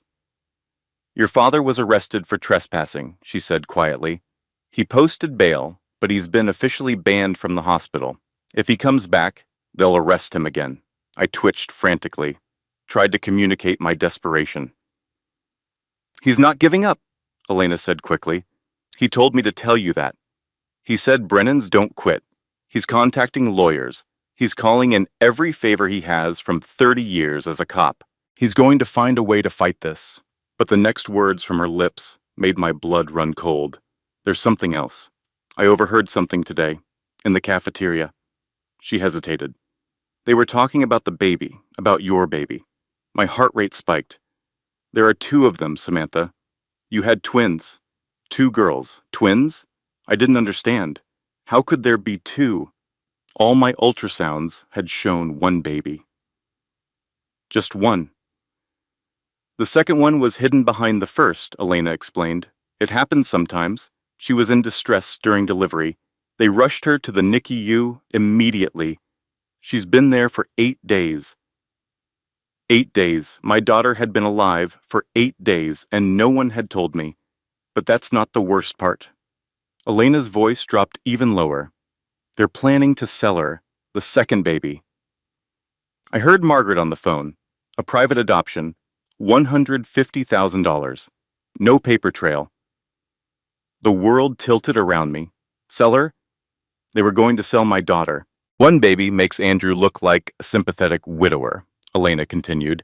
Your father was arrested for trespassing, she said quietly. He posted bail, but he's been officially banned from the hospital. If he comes back, they'll arrest him again. I twitched frantically, tried to communicate my desperation. He's not giving up, Elena said quickly. He told me to tell you that. He said Brennans don't quit. He's contacting lawyers. He's calling in every favor he has from 30 years as a cop. He's going to find a way to fight this. But the next words from her lips made my blood run cold. There's something else. I overheard something today, in the cafeteria. She hesitated. They were talking about the baby, about your baby. My heart rate spiked. There are 2 of them, Samantha. You had twins. 2 girls. Twins? I didn't understand. How could there be 2? All my ultrasounds had shown 1 baby. Just 1. The second one was hidden behind the first, Elena explained. It happens sometimes. She was in distress during delivery. They rushed her to the NICU immediately. She's been there for 8 days. 8 days. My daughter had been alive for 8 days, and no one had told me. But that's not the worst part. Elena's voice dropped even lower. They're planning to sell her, the second baby. I heard Margaret on the phone. A private adoption. $150,000. No paper trail. The world tilted around me. Sell her? They were going to sell my daughter. 1 baby makes Andrew look like a sympathetic widower, Elena continued.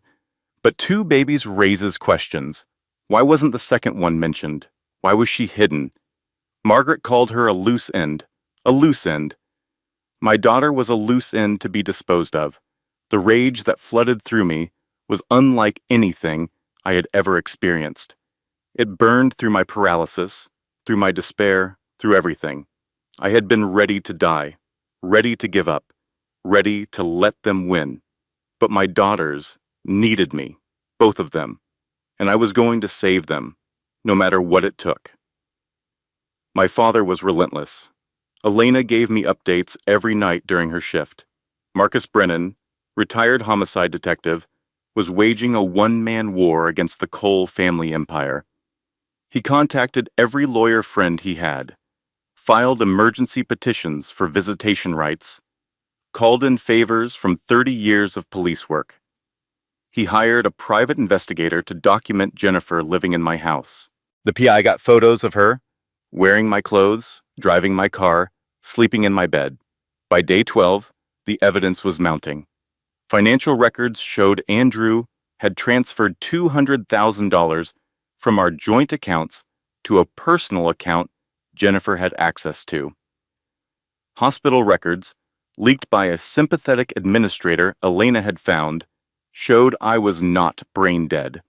But 2 babies raises questions. Why wasn't the second one mentioned? Why was she hidden? Margaret called her a loose end. A loose end. My daughter was a loose end to be disposed of. The rage that flooded through me was unlike anything I had ever experienced. It burned through my paralysis, through my despair, through everything. I had been ready to die, ready to give up, ready to let them win. But my daughters needed me, both of them, and I was going to save them, no matter what it took. My father was relentless. Elena gave me updates every night during her shift. Marcus Brennan, retired homicide detective, was waging a one-man war against the Cole family empire. He contacted every lawyer friend he had, filed emergency petitions for visitation rights, called in favors from 30 years of police work. He hired a private investigator to document Jennifer living in my house. The PI got photos of her, wearing my clothes, driving my car, sleeping in my bed. By day 12, the evidence was mounting. Financial records showed Andrew had transferred $200,000 from our joint accounts to a personal account Jennifer had access to. Hospital records, leaked by a sympathetic administrator Elena had found, showed I was not brain dead.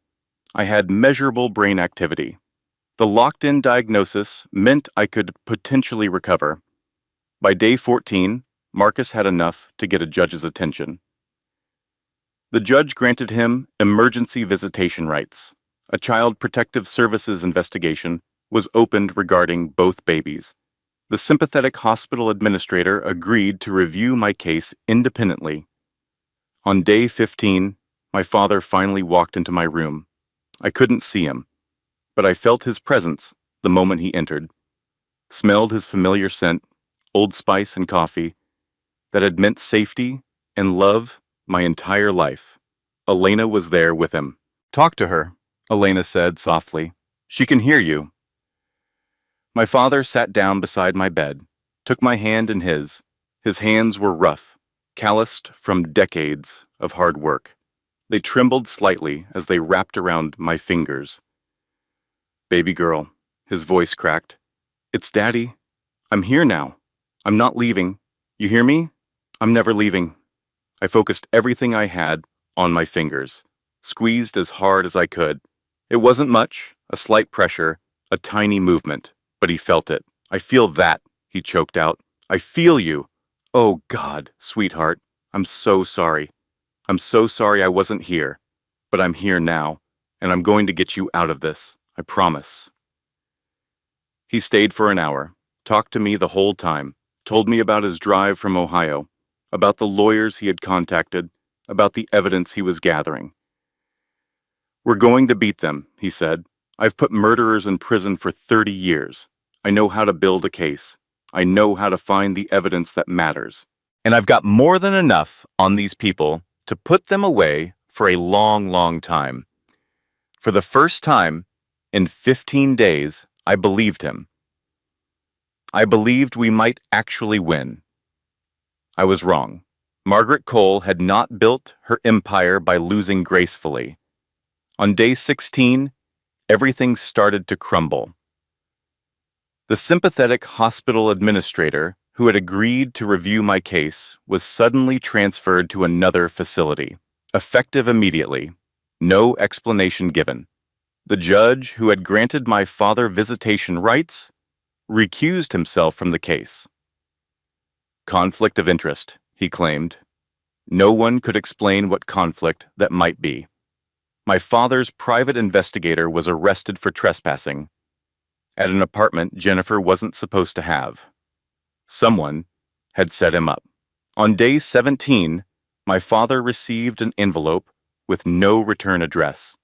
I had measurable brain activity. The locked-in diagnosis meant I could potentially recover. By day 14, Marcus had enough to get a judge's attention. The judge granted him emergency visitation rights. A Child Protective Services investigation was opened regarding both babies. The sympathetic hospital administrator agreed to review my case independently. On day 15, my father finally walked into my room. I couldn't see him, but I felt his presence the moment he entered. Smelled his familiar scent, Old Spice and coffee, that had meant safety and love my entire life. Elena was there with him. Talk to her, Elena said softly. She can hear you. My father sat down beside my bed, took my hand in his. His hands were rough, calloused from decades of hard work. They trembled slightly as they wrapped around my fingers. Baby girl, his voice cracked. It's Daddy. I'm here now. I'm not leaving. You hear me? I'm never leaving. I focused everything I had on my fingers, squeezed as hard as I could. It wasn't much, a slight pressure, a tiny movement, but he felt it. I feel that, he choked out. I feel you. Oh God, sweetheart, I'm so sorry. I'm so sorry I wasn't here, but I'm here now, and I'm going to get you out of this, I promise. He stayed for an hour, talked to me the whole time, told me about his drive from Ohio, about the lawyers he had contacted, about the evidence he was gathering. "We're going to beat them," he said. "I've put murderers in prison for 30 years. I know how to build a case. I know how to find the evidence that matters. And I've got more than enough on these people to put them away for a long, long time." For the first time in 15 days, I believed him. I believed we might actually win. I was wrong. Margaret Cole had not built her empire by losing gracefully. On day 16, everything started to crumble. The sympathetic hospital administrator who had agreed to review my case was suddenly transferred to another facility, effective immediately. No explanation given. The judge who had granted my father visitation rights recused himself from the case. Conflict of interest, he claimed. No one could explain what conflict that might be. My father's private investigator was arrested for trespassing at an apartment Jennifer wasn't supposed to have. Someone had set him up. On day 17, my father received an envelope with no return address.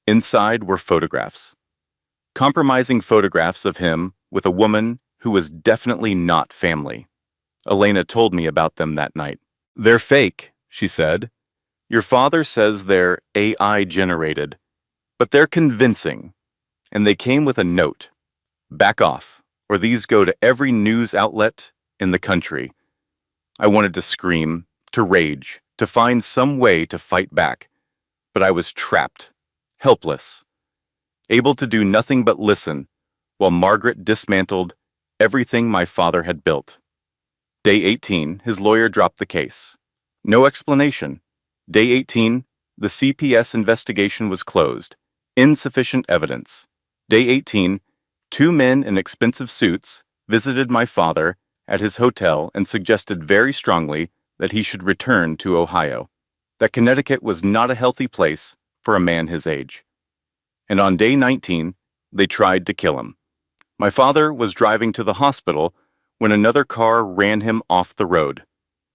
Inside were photographs. Compromising photographs of him with a woman who was definitely not family. Elena told me about them that night. "They're fake," she said. "Your father says they're AI generated, but they're convincing. And they came with a note. Back off, or these go to every news outlet in the country." I wanted to scream, to rage, to find some way to fight back. But I was trapped, helpless, able to do nothing but listen while Margaret dismantled everything my father had built. Day 18, his lawyer dropped the case. No explanation. Day 18, the CPS investigation was closed. Insufficient evidence. Day 18, 2 men in expensive suits visited my father at his hotel and suggested very strongly that he should return to Ohio, that Connecticut was not a healthy place for a man his age. And on day 19, they tried to kill him. My father was driving to the hospital when another car ran him off the road.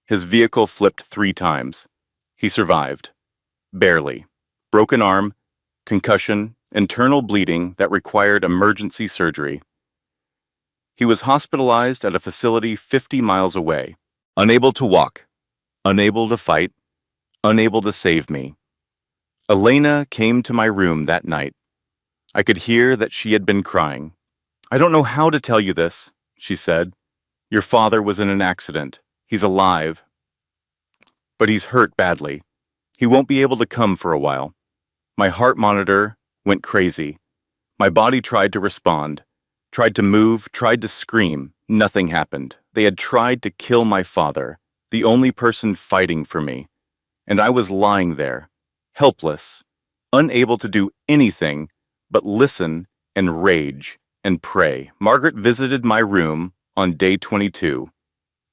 His vehicle flipped 3 times. He survived. Barely. Broken arm, concussion, internal bleeding that required emergency surgery. He was hospitalized at a facility 50 miles away, unable to walk, unable to fight, unable to save me. Elena came to my room that night. I could hear that she had been crying. "I don't know how to tell you this," she said. "Your father was in an accident. He's alive. But he's hurt badly. He won't be able to come for a while." My heart monitor went crazy. My body tried to respond, tried to move, tried to scream. Nothing happened. They had tried to kill my father, the only person fighting for me. And I was lying there, helpless, unable to do anything but listen and rage and pray. Margaret visited my room on day 22,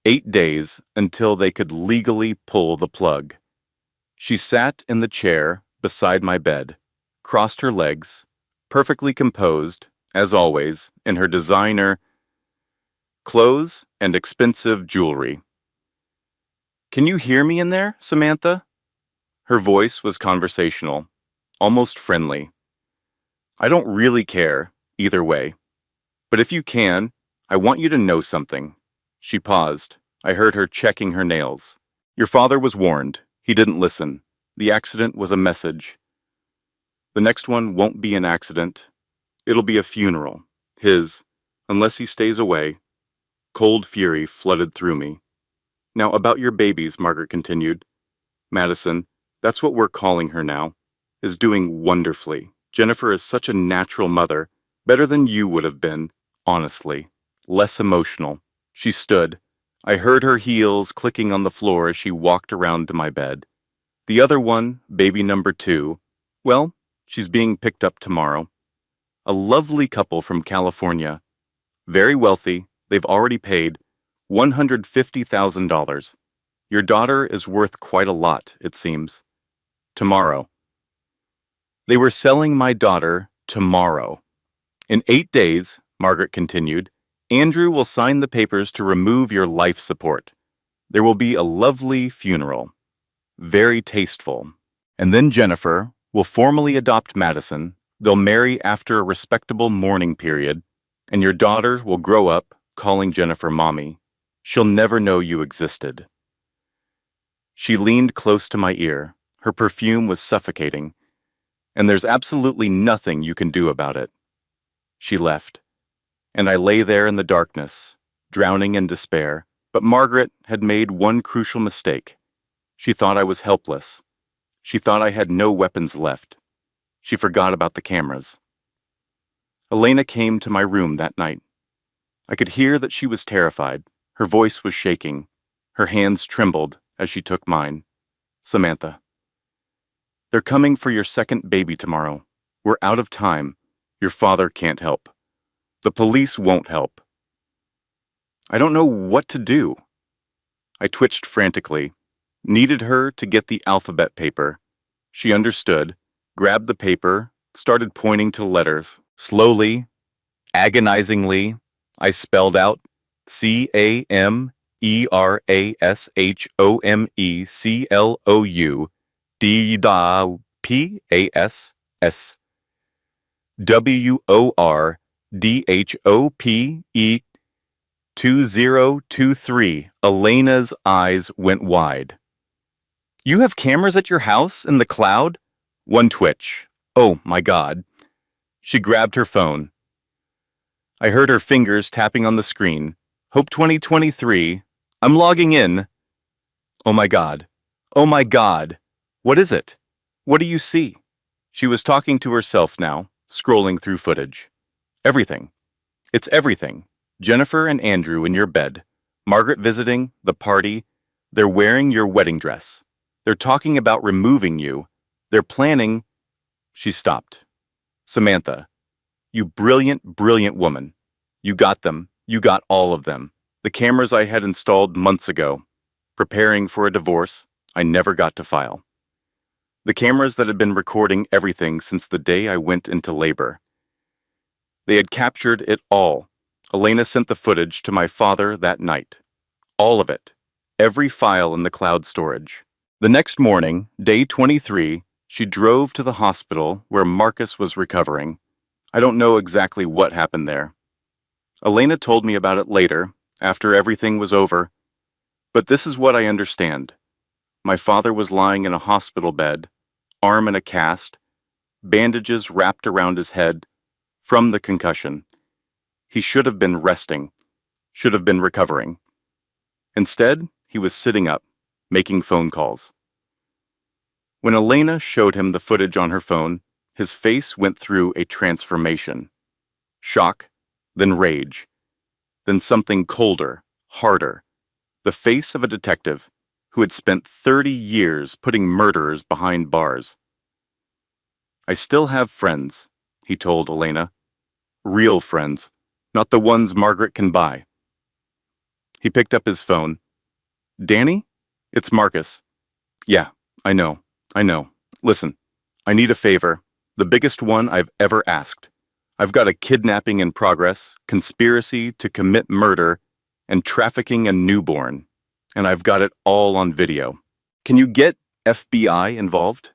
8 days until they could legally pull the plug. She sat in the chair beside my bed, crossed her legs, perfectly composed, as always, in her designer clothes and expensive jewelry. "Can you hear me in there, Samantha?" Her voice was conversational, almost friendly. "I don't really care, either way. But if you can, I want you to know something." She paused. I heard her checking her nails. "Your father was warned. He didn't listen. The accident was a message. The next one won't be an accident. It'll be a funeral. His, unless he stays away." Cold fury flooded through me. "Now about your babies," Margaret continued. "Madison, that's what we're calling her now, is doing wonderfully. Jennifer is such a natural mother, better than you would have been, honestly. Less emotional." She stood. I heard her heels clicking on the floor as she walked around to my bed. "The other one, baby number 2, well, she's being picked up tomorrow. A lovely couple from California. Very wealthy, they've already paid $150,000. Your daughter is worth quite a lot, it seems. Tomorrow." They were selling my daughter tomorrow. "In 8 days," Margaret continued, "Andrew will sign the papers to remove your life support. There will be a lovely funeral." very tasteful. And then Jennifer will formally adopt Madison. They'll marry after a respectable mourning period, and your daughter will grow up calling Jennifer mommy. She'll never know you existed." She leaned close to my ear. Her perfume was suffocating, and there's absolutely nothing you can do about it. She left, and I lay there in the darkness, drowning in despair. But Margaret had made one crucial mistake. She thought I was helpless. She thought I had no weapons left. She forgot about the cameras. Elena came to my room that night. I could hear that she was terrified. Her voice was shaking. Her hands trembled as she took mine. "Samantha, they're coming for your second baby tomorrow. We're out of time. Your father can't help. The police won't help." I don't know what to do. I twitched frantically, needed her to get the alphabet paper. She understood, grabbed the paper, started pointing to letters. Slowly, agonizingly, I spelled out CAMERASHOMECLOU DAPASSWORDHOPE 2023. Elena's eyes went wide. "You have cameras at your house in the cloud?" One twitch. "Oh my God." She grabbed her phone. I heard her fingers tapping on the screen. "Hope 2023. I'm logging in." "Oh my God. Oh my God. What is it? What do you see?" She was talking to herself now, scrolling through footage. "Everything. It's everything. Jennifer and Andrew in your bed. Margaret visiting, the party. They're wearing your wedding dress. They're talking about removing you. They're planning—" She stopped. "Samantha, you brilliant, brilliant woman. You got them. You got all of them. The cameras I had installed months ago. Preparing for a divorce I never got to file. The cameras that had been recording everything since the day I went into labor. They had captured it all. Elena sent the footage to my father that night. All of it. Every file in the cloud storage. The next morning, day 23, she drove to the hospital where Marcus was recovering. I don't know exactly what happened there. Elena told me about it later, after everything was over. But this is what I understand. My father was lying in a hospital bed, arm in a cast, bandages wrapped around his head, from the concussion. He should have been resting, should have been recovering. Instead, he was sitting up, making phone calls. When Elena showed him the footage on her phone, his face went through a transformation. Shock, then rage, then something colder, harder. The face of a detective who had spent 30 years putting murderers behind bars. "I still have friends," he told Elena. "Real friends, not the ones Margaret can buy." He picked up his phone. "Danny? It's Marcus." "Yeah, I know. Listen, I need a favor, the biggest one I've ever asked. I've got a kidnapping in progress, conspiracy to commit murder, and trafficking a newborn. And I've got it all on video. Can you get FBI involved?"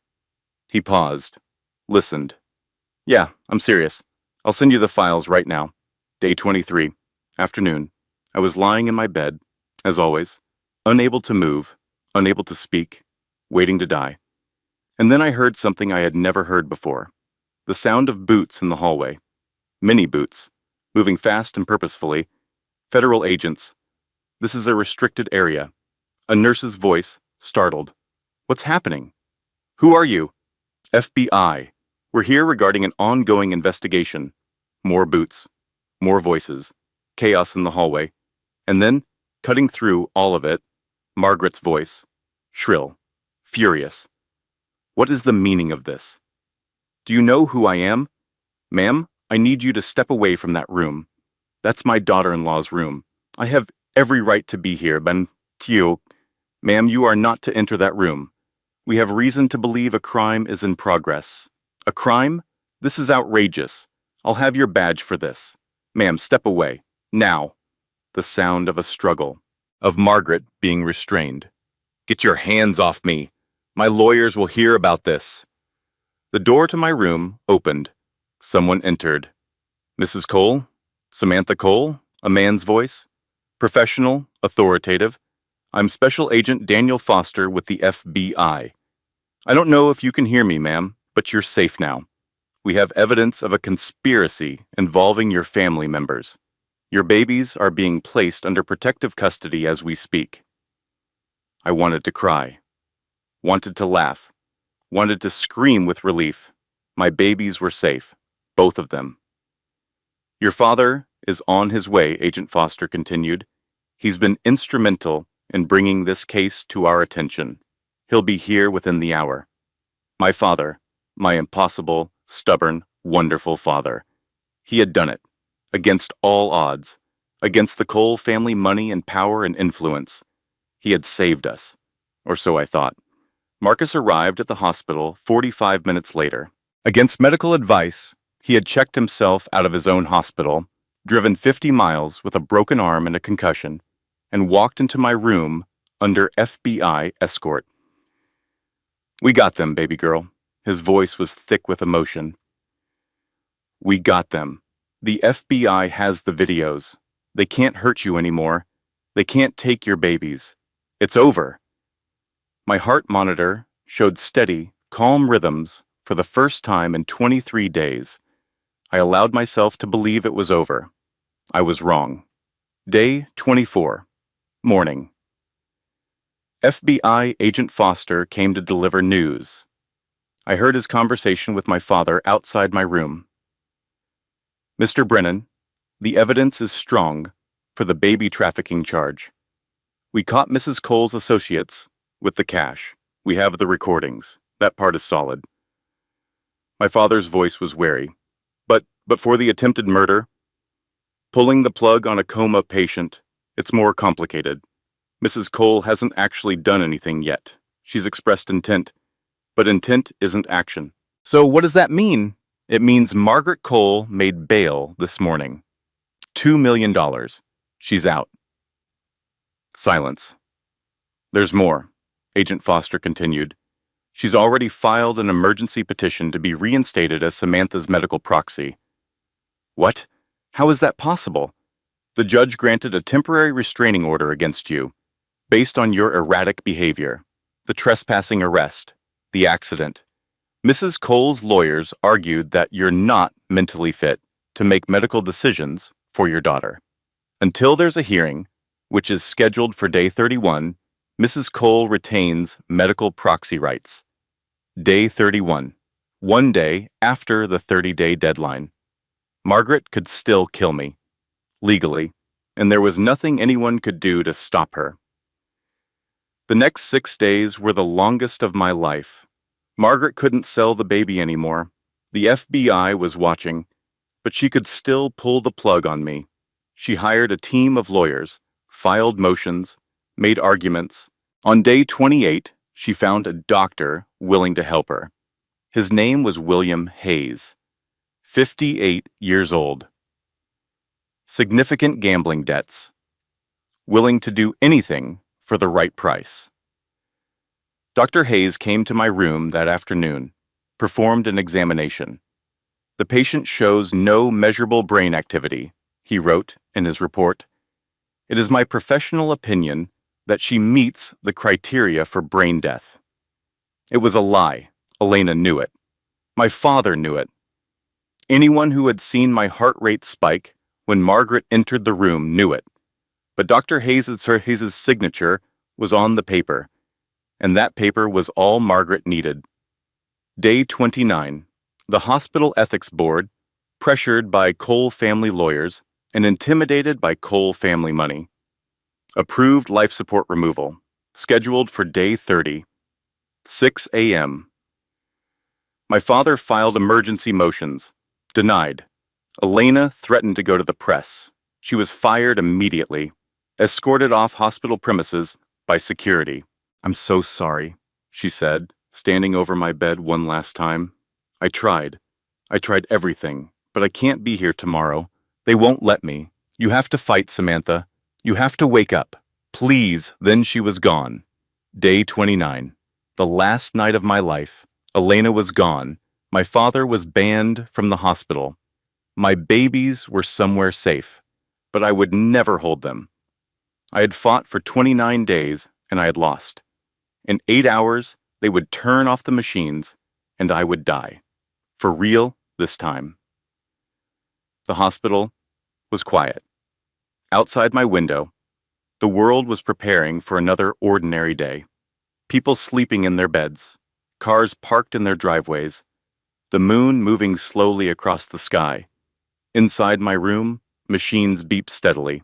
He paused, listened. "Yeah, I'm serious. I'll send you the files right now. Day 23, afternoon. I was lying in my bed, as always, unable to move, unable to speak, waiting to die. And then I heard something I had never heard before. The sound of boots in the hallway. Many boots, moving fast and purposefully. Federal agents. This is a restricted area. A nurse's voice, startled. "What's happening?" "Who are you?" "FBI. We're here regarding an ongoing investigation." More boots. More voices. Chaos in the hallway. And then, cutting through all of it, Margaret's voice. Shrill. Furious. "What is the meaning of this? Do you know who I am? Ma'am, I need you to step away from that room. That's my daughter-in-law's room. I have every right to be here, but ma'am, you are not to enter that room. We have reason to believe a crime is in progress." "A crime? This is outrageous. I'll have your badge for this. Ma'am, step away. Now." The sound of a struggle. Of Margaret being restrained. "Get your hands off me." My lawyers will hear about this. The door to my room opened. Someone entered. Mrs. Cole? Samantha Cole? A man's voice. Professional, authoritative. I'm Special Agent Daniel Foster with the FBI. I don't know if you can hear me, ma'am, but you're safe now. We have evidence of a conspiracy involving your family members. Your babies are being placed under protective custody as we speak. I wanted to cry. Wanted to laugh. Wanted to scream with relief. My babies were safe. Both of them. Your father is on his way, Agent Foster continued. He's been instrumental in bringing this case to our attention. He'll be here within the hour. My father, my impossible, stubborn, wonderful father. He had done it, against all odds, against the Cole family money and power and influence. He had saved us, or so I thought. Marcus arrived at the hospital 45 minutes later. Against medical advice, he had checked himself out of his own hospital, driven 50 miles with a broken arm and a concussion, and walked into my room under FBI escort. We got them, baby girl. His voice was thick with emotion. We got them. The FBI has the videos. They can't hurt you anymore. They can't take your babies. It's over. My heart monitor showed steady, calm rhythms for the first time in 23 days. I allowed myself to believe it was over. I was wrong. Day 24. Morning. FBI Agent Foster came to deliver news. I heard his conversation with my father outside my room. Mr. Brennan, the evidence is strong for the baby trafficking charge. We caught Mrs. Cole's associates with the cash. We have the recordings. That part is solid. My father's voice was wary. But for the attempted murder, pulling the plug on a coma patient, it's more complicated. Mrs. Cole hasn't actually done anything yet. She's expressed intent, but intent isn't action. So what does that mean? It means Margaret Cole made bail this morning. $2 million. She's out. Silence. There's more, Agent Foster continued. She's already filed an emergency petition to be reinstated as Samantha's medical proxy. What? How is that possible? The judge granted a temporary restraining order against you, based on your erratic behavior, the trespassing arrest, the accident. Mrs. Cole's lawyers argued that you're not mentally fit to make medical decisions for your daughter. Until there's a hearing, which is scheduled for day 31, Mrs. Cole retains medical proxy rights. Day 31, one day after the 30-day deadline. Margaret could still kill me, legally, and there was nothing anyone could do to stop her. The next 6 days were the longest of my life. Margaret couldn't sell the baby anymore. The FBI was watching, but she could still pull the plug on me. She hired a team of lawyers, filed motions, made arguments. On day 28, she found a doctor willing to help her. His name was William Hayes, 58 years old. Significant gambling debts. Willing to do anything for the right price. Dr. Hayes came to my room that afternoon, performed an examination. The patient shows no measurable brain activity, he wrote in his report. It is my professional opinion that she meets the criteria for brain death. It was a lie. Elena knew it. My father knew it. Anyone who had seen my heart rate spike when Margaret entered the room knew it. But Dr. Hayes' signature was on the paper, and that paper was all Margaret needed. Day 29. The Hospital Ethics Board, pressured by Cole family lawyers and intimidated by Cole family money, approved life support removal, scheduled for day 30, 6 a.m. My father filed emergency motions. Denied. Elena threatened to go to the press. She was fired immediately, escorted off hospital premises by security. I'm so sorry, she said, standing over my bed one last time. I tried everything, but I can't be here tomorrow. They won't let me. You have to fight, Samantha. You have to wake up. Please. Then she was gone. Day 29. The last night of my life. Elena was gone. My father was banned from the hospital. My babies were somewhere safe, but I would never hold them. I had fought for 29 days, and I had lost. In 8 hours, they would turn off the machines, and I would die. For real this time. The hospital was quiet. Outside my window, the world was preparing for another ordinary day. People sleeping in their beds, cars parked in their driveways, the moon moving slowly across the sky. Inside my room, machines beeped steadily.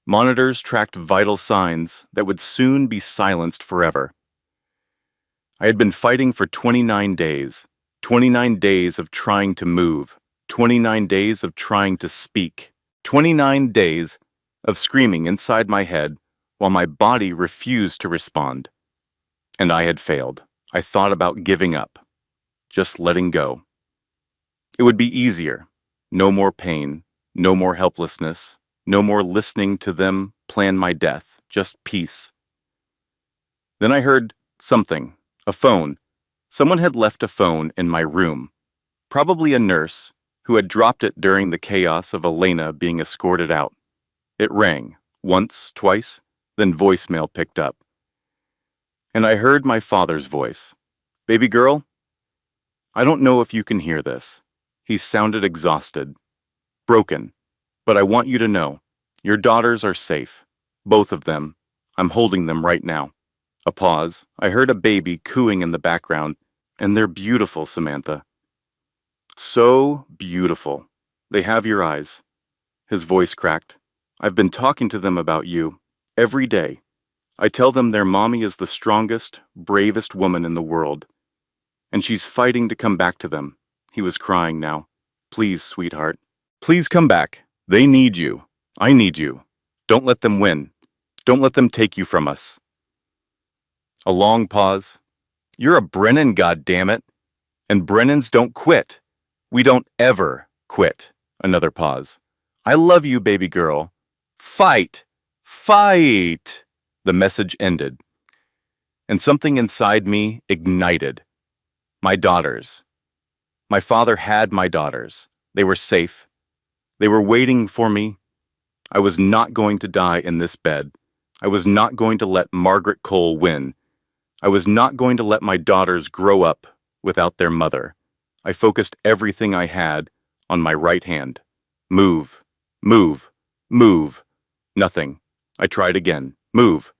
Monitors tracked vital signs that would soon be silenced forever. I had been fighting for 29 days, 29 days of trying to move, 29 days of trying to speak, 29 days of screaming inside my head while my body refused to respond. And I had failed. I thought about giving up, just letting go. It would be easier. No more pain, no more helplessness, no more listening to them plan my death, just peace. Then I heard something, a phone. Someone had left a phone in my room, probably a nurse who had dropped it during the chaos of Elena being escorted out. It rang, once, twice, then voicemail picked up. And I heard my father's voice. "Baby girl, I don't know if you can hear this." He sounded exhausted, broken, but I want you to know, your daughters are safe. Both of them. I'm holding them right now. A pause. I heard a baby cooing in the background, and they're beautiful, Samantha. So beautiful. They have your eyes. His voice cracked. I've been talking to them about you every day. I tell them their mommy is the strongest, bravest woman in the world. And she's fighting to come back to them. He was crying now. Please, sweetheart. Please come back. They need you. I need you. Don't let them win. Don't let them take you from us. A long pause. You're a Brennan, goddammit. And Brennans don't quit. We don't ever quit. Another pause. I love you, baby girl. Fight! Fight! The message ended. And something inside me ignited. My daughters. My father had my daughters. They were safe. They were waiting for me. I was not going to die in this bed. I was not going to let Margaret Cole win. I was not going to let my daughters grow up without their mother. I focused everything I had on my right hand. Move, move, move. Nothing. I tried again. Move.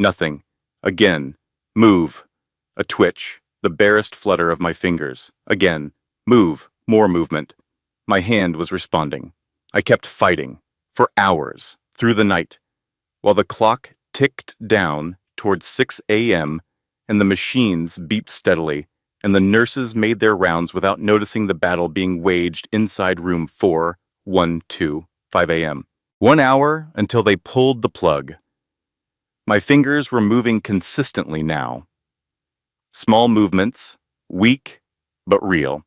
Nothing. Again. Move. A twitch, the barest flutter of my fingers. Again. Move. More movement. My hand was responding. I kept fighting. For hours. Through the night. While the clock ticked down towards 6 a.m. and the machines beeped steadily, and the nurses made their rounds without noticing the battle being waged inside room 412, 5 a.m. 1 hour until they pulled the plug. My fingers were moving consistently now. Small movements, weak but real.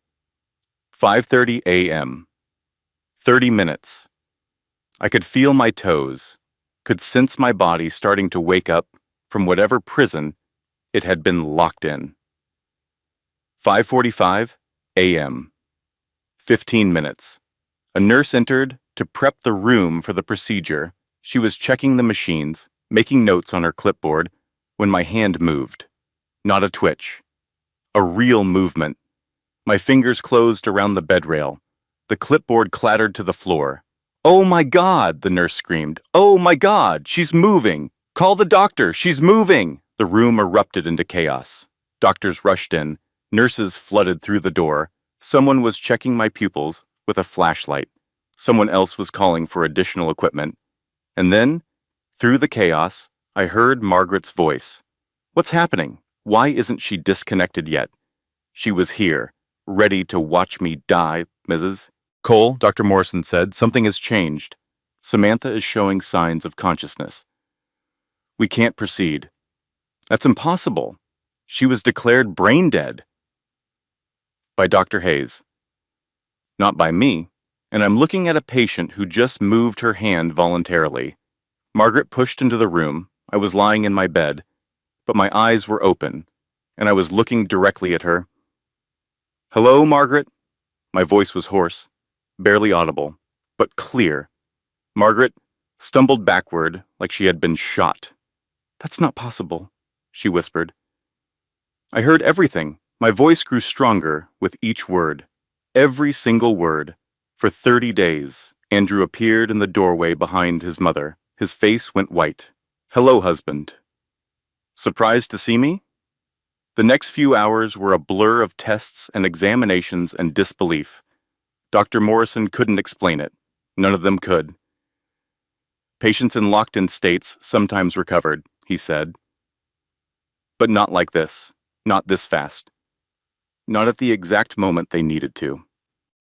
5:30 a.m. 30 minutes. I could feel my toes, could sense my body starting to wake up from whatever prison it had been locked in. 5:45 a.m. 15 minutes. A nurse entered to prep the room for the procedure. She was checking the machines, making notes on her clipboard, when my hand moved. Not a twitch. A real movement. My fingers closed around the bed rail. The clipboard clattered to the floor. "Oh my God!" the nurse screamed. "Oh my God! She's moving! Call the doctor! She's moving!" The room erupted into chaos. Doctors rushed in. Nurses flooded through the door. Someone was checking my pupils with a flashlight. Someone else was calling for additional equipment. And then, through the chaos, I heard Margaret's voice. "What's happening? Why isn't she disconnected yet?" She was here, ready to watch me die, Mrs. Cole, Dr. Morrison said. "Something has changed. Samantha is showing signs of consciousness. We can't proceed." "That's impossible. She was declared brain dead." By Dr. Hayes. Not by me, and I'm looking at a patient who just moved her hand voluntarily. Margaret pushed into the room. I was lying in my bed, but my eyes were open. and I was looking directly at her. "Hello, Margaret?" My voice was hoarse, barely audible, but clear. Margaret stumbled backward like she had been shot. "That's not possible," she whispered. I heard everything. My voice grew stronger with each word. Every single word. For 30 days, Andrew appeared in the doorway behind his mother. His face went white. "Hello, husband." "Surprised to see me?" The next few hours were a blur of tests and examinations and disbelief. Dr. Morrison couldn't explain it. None of them could. "Patients in locked-in states sometimes recovered," he said. "But not like this. Not this fast. Not at the exact moment they needed to."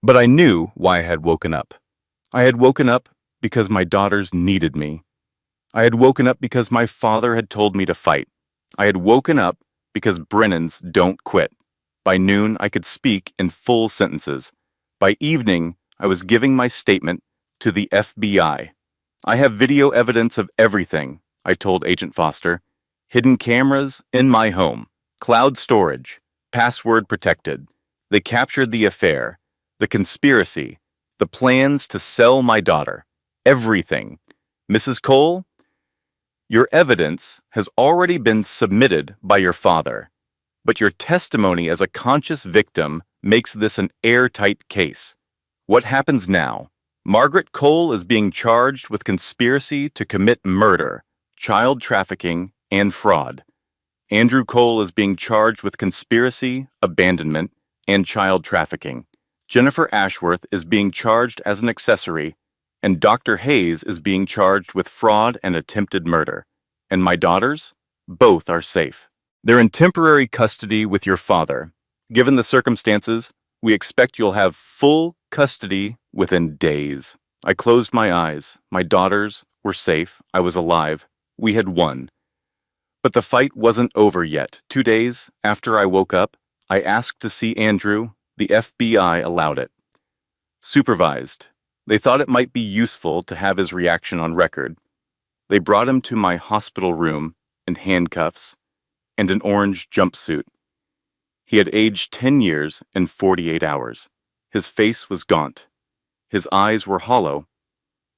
But I knew why I had woken up. I had woken up because my daughters needed me. I had woken up because my father had told me to fight. I had woken up because Brennans don't quit. By noon, I could speak in full sentences. By evening, I was giving my statement to the FBI. "I have video evidence of everything," I told Agent Foster. "Hidden cameras in my home. Cloud storage. Password protected. They captured the affair. The conspiracy. The plans to sell my daughter. Everything. Mrs. Cole, your evidence has already been submitted by your father, but your testimony as a conscious victim makes this an airtight case. What happens now? Margaret Cole is being charged with conspiracy to commit murder, child trafficking, and fraud. Andrew Cole is being charged with conspiracy, abandonment, and child trafficking. Jennifer Ashworth is being charged as an accessory, and Dr. Hayes is being charged with fraud and attempted murder. And my daughters? Both are safe. They're in temporary custody with your father. Given the circumstances, we expect you'll have full custody within days." I closed my eyes. My daughters were safe. I was alive. We had won. But the fight wasn't over yet. 2 days after I woke up, I asked to see Andrew. The FBI allowed it. Supervised. They thought it might be useful to have his reaction on record. They brought him to my hospital room in handcuffs and an orange jumpsuit. He had aged 10 years in 48 hours. His face was gaunt. His eyes were hollow.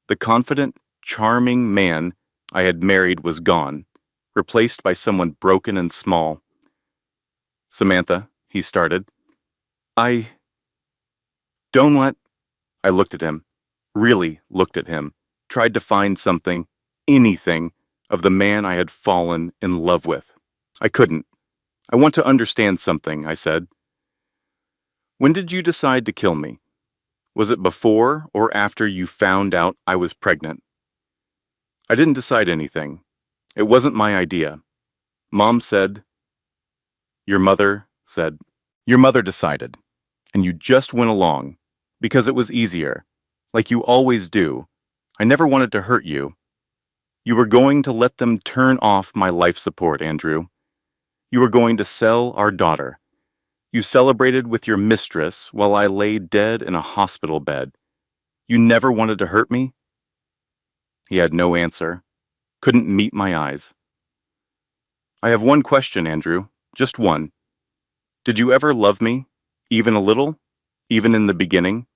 The confident, charming man I had married was gone, replaced by someone broken and small. "Samantha," he started. "I don't want—" I looked at him, really looked at him, tried to find something, anything, of the man I had fallen in love with. I couldn't. "I want to understand something," I said. "When did you decide to kill me? Was it before or after you found out I was pregnant?" "I didn't decide anything. It wasn't my idea. Mom said—" Your mother said, "Your mother decided, and you just went along, because it was easier, like you always do. I never wanted to hurt you. You were going to let them turn off my life support, Andrew. You were going to sell our daughter. You celebrated with your mistress while I lay dead in a hospital bed. You never wanted to hurt me?" He had no answer, couldn't meet my eyes. "I have one question, Andrew, just one. Did you ever love me, even a little, even in the beginning?"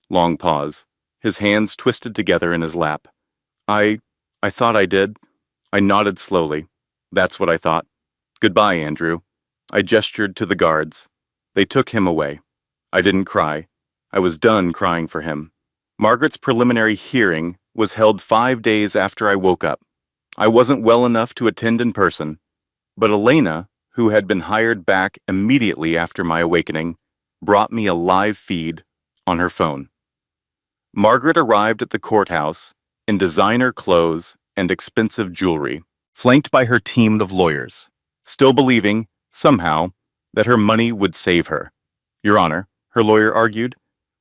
Long pause, his hands twisted together in his lap. I thought I did." I nodded slowly. "That's what I thought. Goodbye, Andrew." I gestured to the guards. They took him away. I didn't cry. I was done crying for him. Margaret's preliminary hearing was held 5 days after I woke up. I wasn't well enough to attend in person, but Elena, who had been hired back immediately after my awakening, brought me a live feed on her phone. Margaret arrived at the courthouse in designer clothes and expensive jewelry, flanked by her team of lawyers, still believing, somehow, that her money would save her. "Your Honor," her lawyer argued,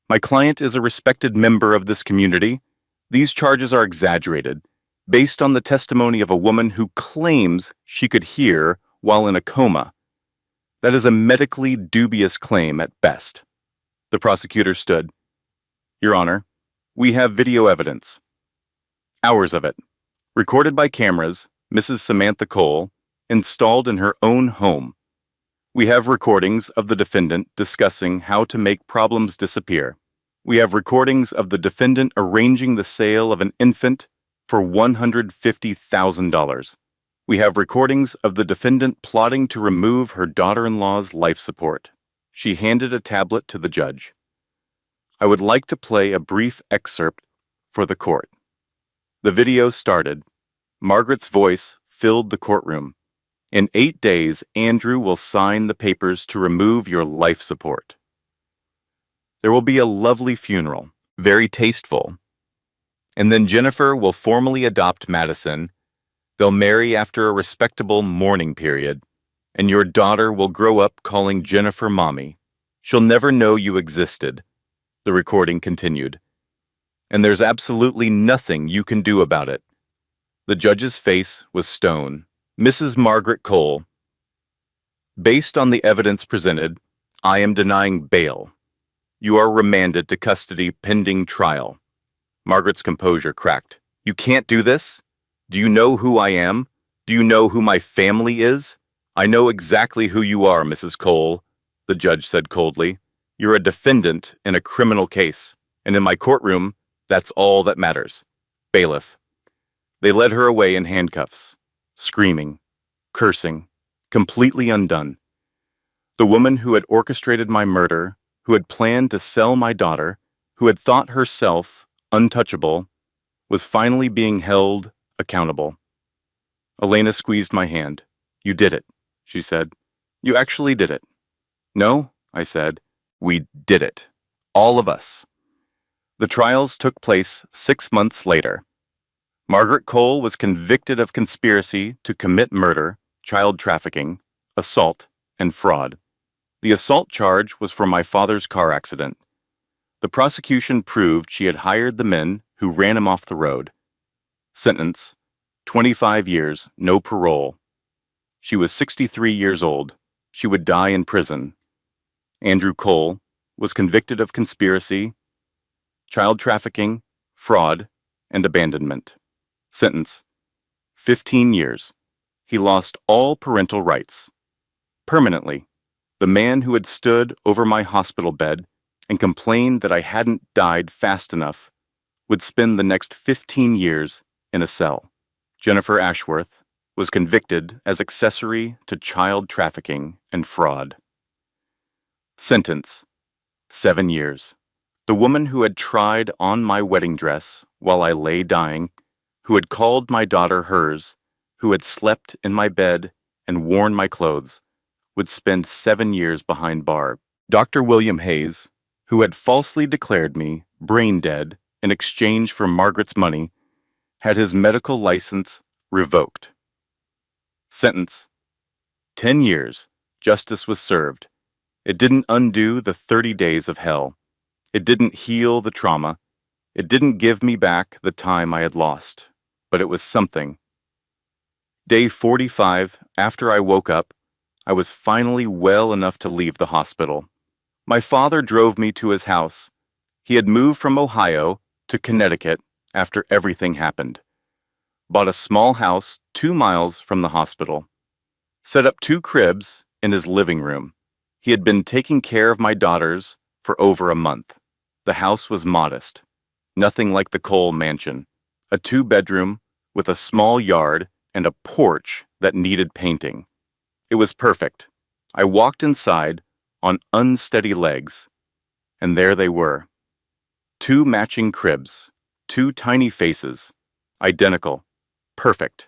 "my client is a respected member of this community. These charges are exaggerated, based on the testimony of a woman who claims she could hear while in a coma. That is a medically dubious claim at best." The prosecutor stood. "Your Honor, we have video evidence. Hours of it. Recorded by cameras, Mrs. Samantha Cole, installed in her own home. We have recordings of the defendant discussing how to make problems disappear. We have recordings of the defendant arranging the sale of an infant for $150,000. We have recordings of the defendant plotting to remove her daughter-in-law's life support. She handed a tablet to the judge. I would like to play a brief excerpt for the court. The video started. Margaret's voice filled the courtroom. In 8 days, Andrew will sign the papers to remove your life support. There will be a lovely funeral, very tasteful. And then Jennifer will formally adopt Madison. They'll marry after a respectable mourning period, and your daughter will grow up calling Jennifer Mommy. She'll never know you existed, the recording continued. And there's absolutely nothing you can do about it. The judge's face was stone. Mrs. Margaret Cole, based on the evidence presented, I am denying bail. You are remanded to custody pending trial. Margaret's composure cracked. You can't do this? Do you know who I am? Do you know who my family is? I know exactly who you are, Mrs. Cole, the judge said coldly. You're a defendant in a criminal case, and in my courtroom, that's all that matters. Bailiff. They led her away in handcuffs, screaming, cursing, completely undone. The woman who had orchestrated my murder, who had planned to sell my daughter, who had thought herself untouchable, was finally being held accountable. Elena squeezed my hand. You did it, she said. You actually did it. No, I said. We did it. All of us. The trials took place 6 months later. Margaret Cole was convicted of conspiracy to commit murder, child trafficking, assault, and fraud. The assault charge was for my father's car accident. The prosecution proved she had hired the men who ran him off the road. Sentence: 25 years, no parole. She was 63 years old. She would die in prison. Andrew Cole was convicted of conspiracy, child trafficking, fraud, and abandonment. Sentence: 15 years. He lost all parental rights. Permanently. The man who had stood over my hospital bed and complained that I hadn't died fast enough would spend the next 15 years in a cell. Jennifer Ashworth was convicted as accessory to child trafficking and fraud. Sentence: 7 years. The woman who had tried on my wedding dress while I lay dying, who had called my daughter hers, who had slept in my bed and worn my clothes, would spend 7 years behind bars. Dr. William Hayes, who had falsely declared me brain dead in exchange for Margaret's money, had his medical license revoked. Sentence: 10 years. Justice was served. It didn't undo the 30 days of hell. It didn't heal the trauma. It didn't give me back the time I had lost. But it was something. Day 45, after I woke up, I was finally well enough to leave the hospital. My father drove me to his house. He had moved from Ohio to Connecticut after everything happened. Bought a small house 2 miles from the hospital. Set up 2 cribs in his living room. He had been taking care of my daughters for over a month. The house was modest. Nothing like the Cole mansion. A 2-bedroom with a small yard and a porch that needed painting. It was perfect. I walked inside on unsteady legs, and there they were. 2 matching cribs, 2 tiny faces, identical, perfect.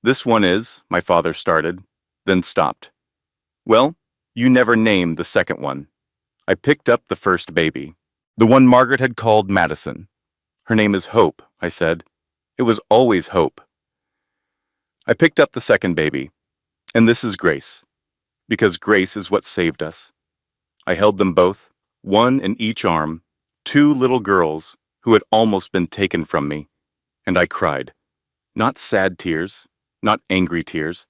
This one is, my father started, then stopped. Well, you never named the second one. I picked up the first baby, the one Margaret had called Madison. Her name is Hope, I said. It was always Hope. I picked up the second baby, and this is Grace, because Grace is what saved us. I held them both, one in each arm, 2 little girls who had almost been taken from me, and I cried. Not sad tears, not angry tears.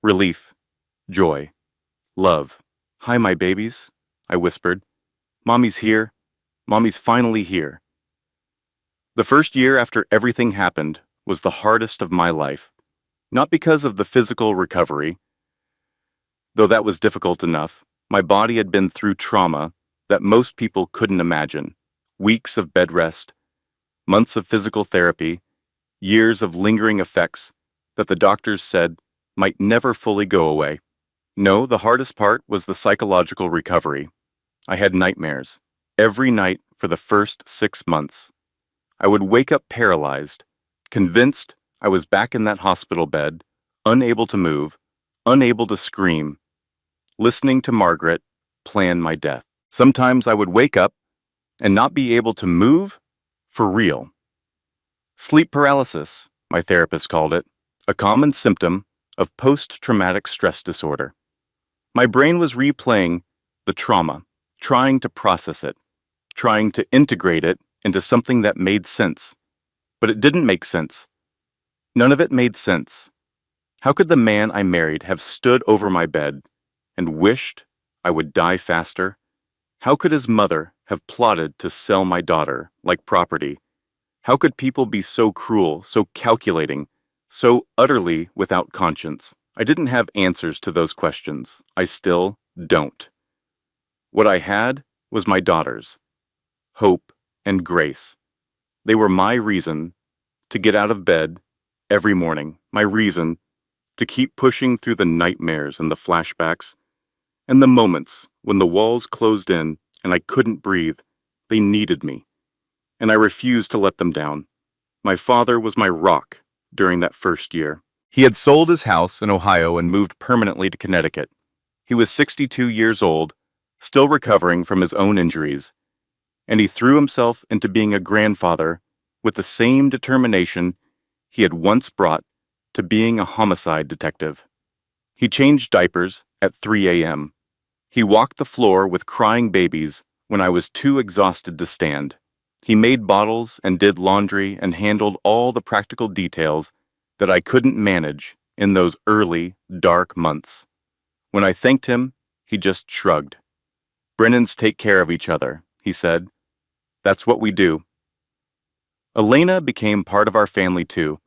Relief, joy, love. Hi, my babies, I whispered. Mommy's here. Mommy's finally here. The first year after everything happened was the hardest of my life, not because of the physical recovery. Though that was difficult enough, my body had been through trauma that most people couldn't imagine. Weeks of bed rest, months of physical therapy, years of lingering effects that the doctors said might never fully go away. No, the hardest part was the psychological recovery. I had nightmares every night for the first 6 months. I would wake up paralyzed, convinced I was back in that hospital bed, unable to move, unable to scream, listening to Margaret plan my death. Sometimes I would wake up and not be able to move for real. Sleep paralysis, my therapist called it, a common symptom of post-traumatic stress disorder. My brain was replaying the trauma, trying to process it, trying to integrate it into something that made sense. But it didn't make sense. None of it made sense. How could the man I married have stood over my bed and wished I would die faster? How could his mother have plotted to sell my daughter like property? How could people be so cruel, so calculating, so utterly without conscience? I didn't have answers to those questions. I still don't. What I had was my daughters, Hope and Grace. They were my reason to get out of bed every morning, my reason to keep pushing through the nightmares and the flashbacks, and the moments when the walls closed in and I couldn't breathe. They needed me, and I refused to let them down. My father was my rock during that first year. He had sold his house in Ohio and moved permanently to Connecticut. He was 62 years old, still recovering from his own injuries, and he threw himself into being a grandfather with the same determination he had once brought to being a homicide detective. He changed diapers at 3 a.m. He walked the floor with crying babies when I was too exhausted to stand. He made bottles and did laundry and handled all the practical details that I couldn't manage in those early, dark months. When I thanked him, he just shrugged. "Brennans take care of each other," he said. "That's what we do." Elena became part of our family too.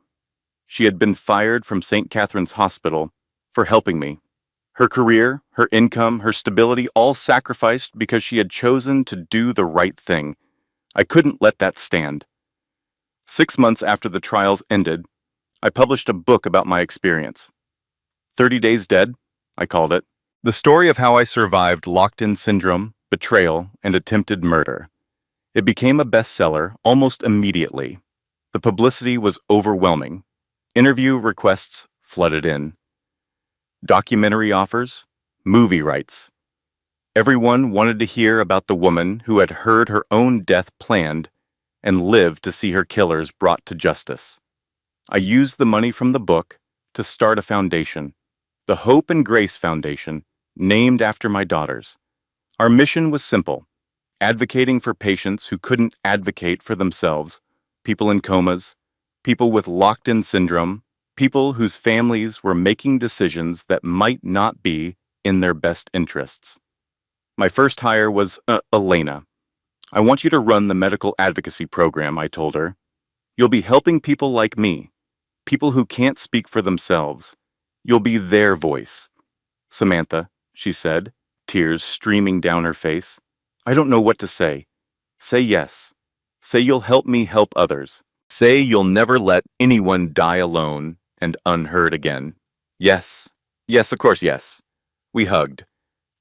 She had been fired from St. Catherine's Hospital for helping me. Her career, her income, her stability, all sacrificed because she had chosen to do the right thing. I couldn't let that stand. 6 months after the trials ended, I published a book about my experience. 30 Days Dead, I called it. The story of how I survived locked-in syndrome, betrayal, and attempted murder. It became a bestseller almost immediately. The publicity was overwhelming. Interview requests flooded in. Documentary offers, movie rights. Everyone wanted to hear about the woman who had heard her own death planned and lived to see her killers brought to justice. I used the money from the book to start a foundation, the Hope and Grace Foundation, named after my daughters. Our mission was simple: advocating for patients who couldn't advocate for themselves, people in comas, people with locked-in syndrome, people whose families were making decisions that might not be in their best interests. My first hire was Elena. "I want you to run the medical advocacy program," I told her. "You'll be helping people like me, people who can't speak for themselves. You'll be their voice." "Samantha," she said, tears streaming down her face, "I don't know what to say. Say yes. Say you'll help me help others. Say you'll never let anyone die alone and unheard again." Yes. Yes, of course, yes. We hugged.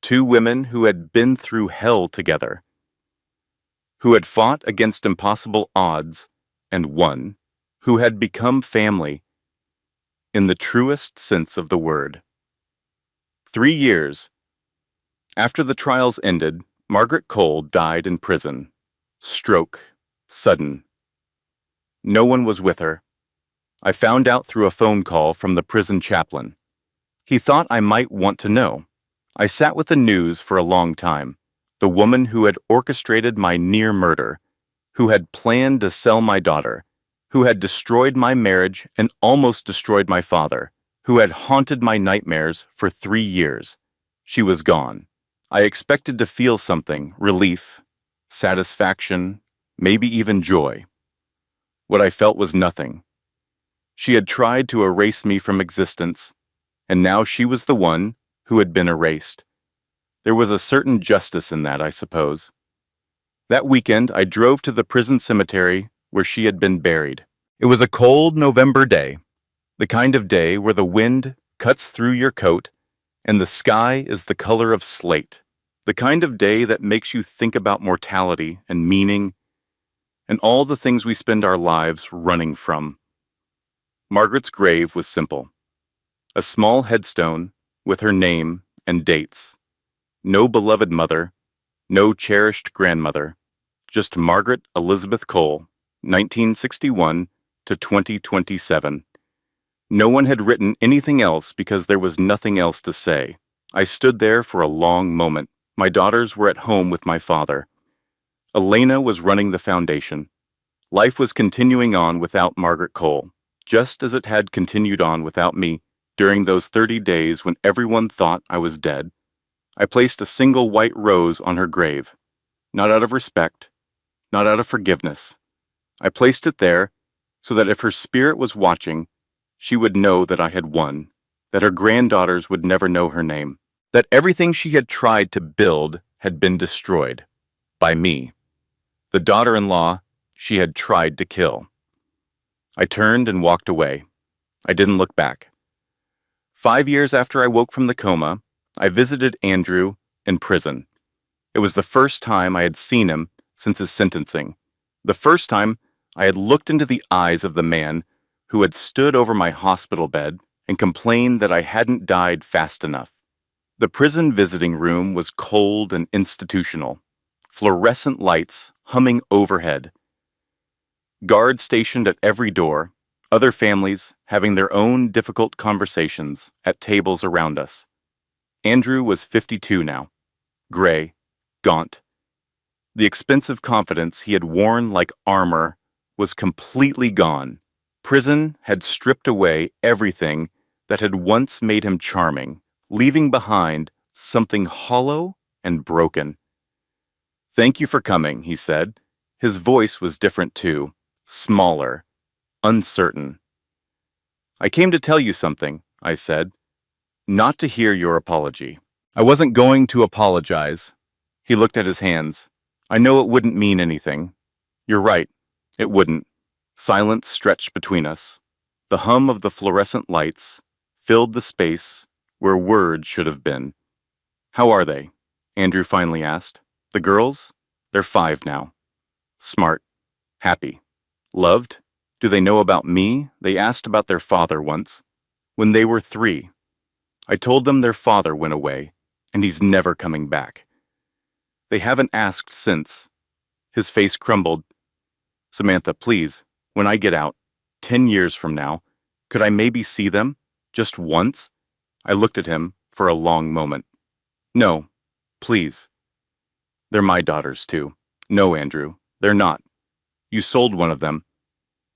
Two women who had been through hell together, who had fought against impossible odds and won, who had become family in the truest sense of the word. 3 years after the trials ended, Margaret Cole died in prison. Stroke. Sudden. No one was with her. I found out through a phone call from the prison chaplain. He thought I might want to know. I sat with the news for a long time. The woman who had orchestrated my near murder, who had planned to sell my daughter, who had destroyed my marriage and almost destroyed my father, who had haunted my nightmares for 3 years. She was gone. I expected to feel something: relief, satisfaction, maybe even joy. What I felt was nothing. She had tried to erase me from existence, and now she was the one who had been erased. There was a certain justice in that, I suppose. That weekend, I drove to the prison cemetery where she had been buried. It was a cold November day, the kind of day where the wind cuts through your coat and the sky is the color of slate, the kind of day that makes you think about mortality and meaning and all the things we spend our lives running from. Margaret's grave was simple. A small headstone with her name and dates. No beloved mother, no cherished grandmother, just Margaret Elizabeth Cole, 1961 to 2027. No one had written anything else because there was nothing else to say. I stood there for a long moment. My daughters were at home with my father. Elena was running the foundation. Life was continuing on without Margaret Cole, just as it had continued on without me during those 30 days when everyone thought I was dead. I placed a single white rose on her grave, not out of respect, not out of forgiveness. I placed it there so that if her spirit was watching, she would know that I had won, that her granddaughters would never know her name, that everything she had tried to build had been destroyed by me, the daughter-in-law she had tried to kill. I turned and walked away. I didn't look back. 5 years after I woke from the coma, I visited Andrew in prison. It was the first time I had seen him since his sentencing, the first time I had looked into the eyes of the man who had stood over my hospital bed and complained that I hadn't died fast enough. The prison visiting room was cold and institutional, fluorescent lights humming overhead. Guards stationed at every door, other families having their own difficult conversations at tables around us. Andrew was 52 now, gray, gaunt. The expensive confidence he had worn like armor was completely gone. Prison had stripped away everything that had once made him charming, leaving behind something hollow and broken. "Thank you for coming," he said. His voice was different too, smaller, uncertain. "I came to tell you something," I said, "not to hear your apology." I wasn't going to apologize. He looked at his hands. "I know it wouldn't mean anything. You're right, it wouldn't." Silence stretched between us. The hum of the fluorescent lights filled the space where words should have been. "How are they?" Andrew finally asked. "The girls? They're 5 now. Smart. Happy. Loved? Do they know about me? They asked about their father once. When they were 3. I told them their father went away, and he's never coming back. They haven't asked since." His face crumbled. "Samantha, please, when I get out, 10 years from now, could I maybe see them? Just once?" I looked at him for a long moment. "No, please." "They're my daughters, too." "No, Andrew, they're not. You sold one of them.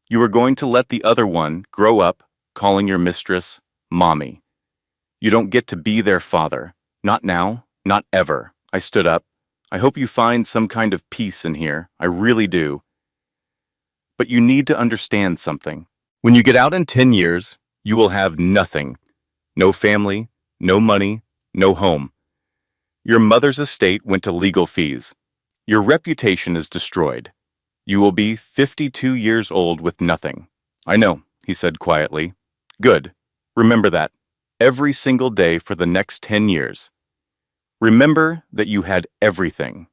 You were going to let the other one grow up calling your mistress Mommy. You don't get to be their father. Not now, not ever." I stood up. "I hope you find some kind of peace in here. I really do. But you need to understand something. When you get out in 10 years, you will have nothing. No family, no money, no home. Your mother's estate went to legal fees. Your reputation is destroyed. You will be 52 years old with nothing." "I know," he said quietly. "Good. Remember that. Every single day for the next 10 years. Remember that you had everything.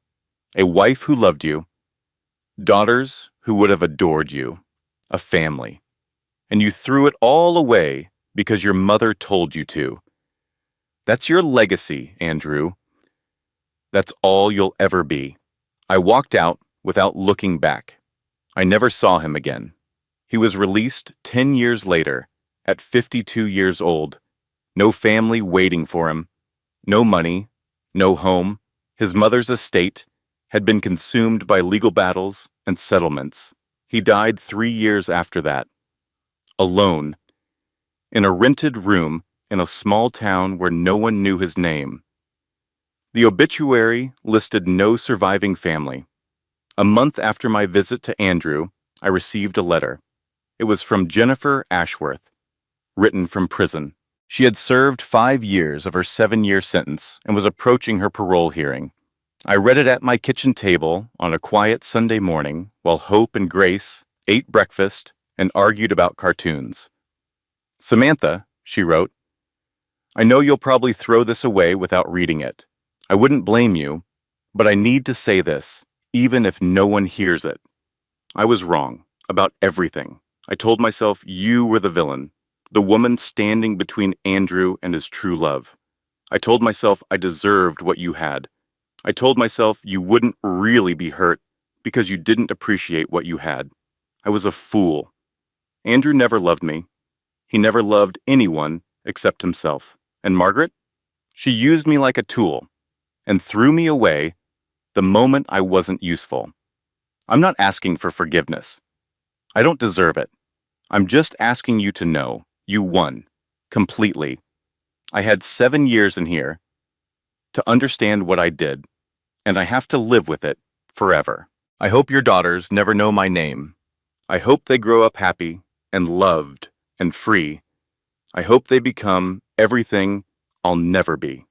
A wife who loved you, daughters who would have adored you, a family. And you threw it all away because your mother told you to. That's your legacy, Andrew. That's all you'll ever be." I walked out without looking back. I never saw him again. He was released 10 years later, at 52 years old. No family waiting for him. No money. No home. His mother's estate had been consumed by legal battles and settlements. He died 3 years after that. Alone. In a rented room in a small town where no one knew his name. The obituary listed no surviving family. A month after my visit to Andrew, I received a letter. It was from Jennifer Ashworth, written from prison. She had served 5 years of her 7-year sentence and was approaching her parole hearing. I read it at my kitchen table on a quiet Sunday morning while Hope and Grace ate breakfast and argued about cartoons. "Samantha," she wrote, "I know you'll probably throw this away without reading it. I wouldn't blame you, but I need to say this, even if no one hears it. I was wrong about everything. I told myself you were the villain, the woman standing between Andrew and his true love. I told myself I deserved what you had. I told myself you wouldn't really be hurt because you didn't appreciate what you had. I was a fool. Andrew never loved me. He never loved anyone except himself. And Margaret? She used me like a tool and threw me away the moment I wasn't useful. I'm not asking for forgiveness. I don't deserve it. I'm just asking you to know you won completely. I had 7 years in here to understand what I did, and I have to live with it forever. I hope your daughters never know my name. I hope they grow up happy and loved and free. I hope they become everything I'll never be.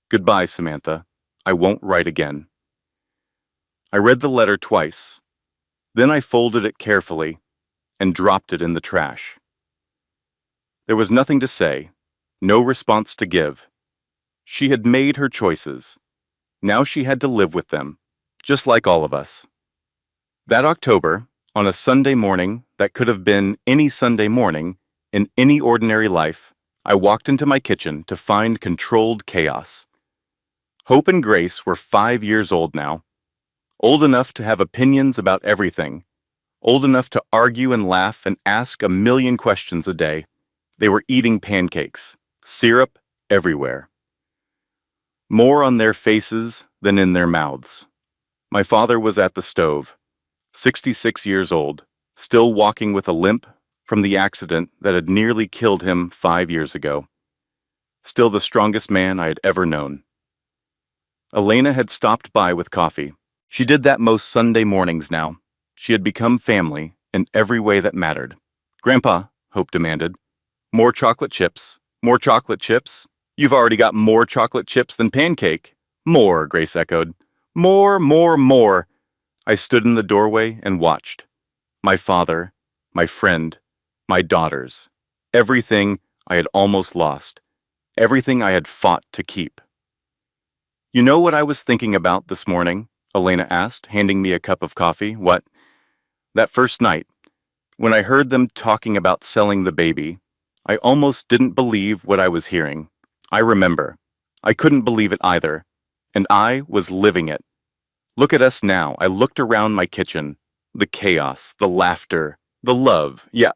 Goodbye, Samantha. I won't write again." I read the letter twice. Then I folded it carefully and dropped it in the trash. There was nothing to say, no response to give. She had made her choices. Now she had to live with them, just like all of us. That October, on a Sunday morning that could have been any Sunday morning in any ordinary life, I walked into my kitchen to find controlled chaos. Hope and Grace were 5 years old now, old enough to have opinions about everything, old enough to argue and laugh and ask a million questions a day. They were eating pancakes, syrup everywhere. More on their faces than in their mouths. My father was at the stove, 66 years old, still walking with a limp from the accident that had nearly killed him 5 years ago. Still the strongest man I had ever known. Elena had stopped by with coffee. She did that most Sunday mornings now. She had become family in every way that mattered. "Grandpa," Hope demanded, "more chocolate chips. More chocolate chips? You've already got more chocolate chips than pancake." "More," Grace echoed. "More, more, more." I stood in the doorway and watched. My father, my friend, my daughters. Everything I had almost lost. Everything I had fought to keep. "You know what I was thinking about this morning?" Elena asked, handing me a cup of coffee. "What?" "That first night, when I heard them talking about selling the baby, I almost didn't believe what I was hearing. I remember. I couldn't believe it either. And I was living it. Look at us now." I looked around my kitchen. The chaos, the laughter, the love. Yeah.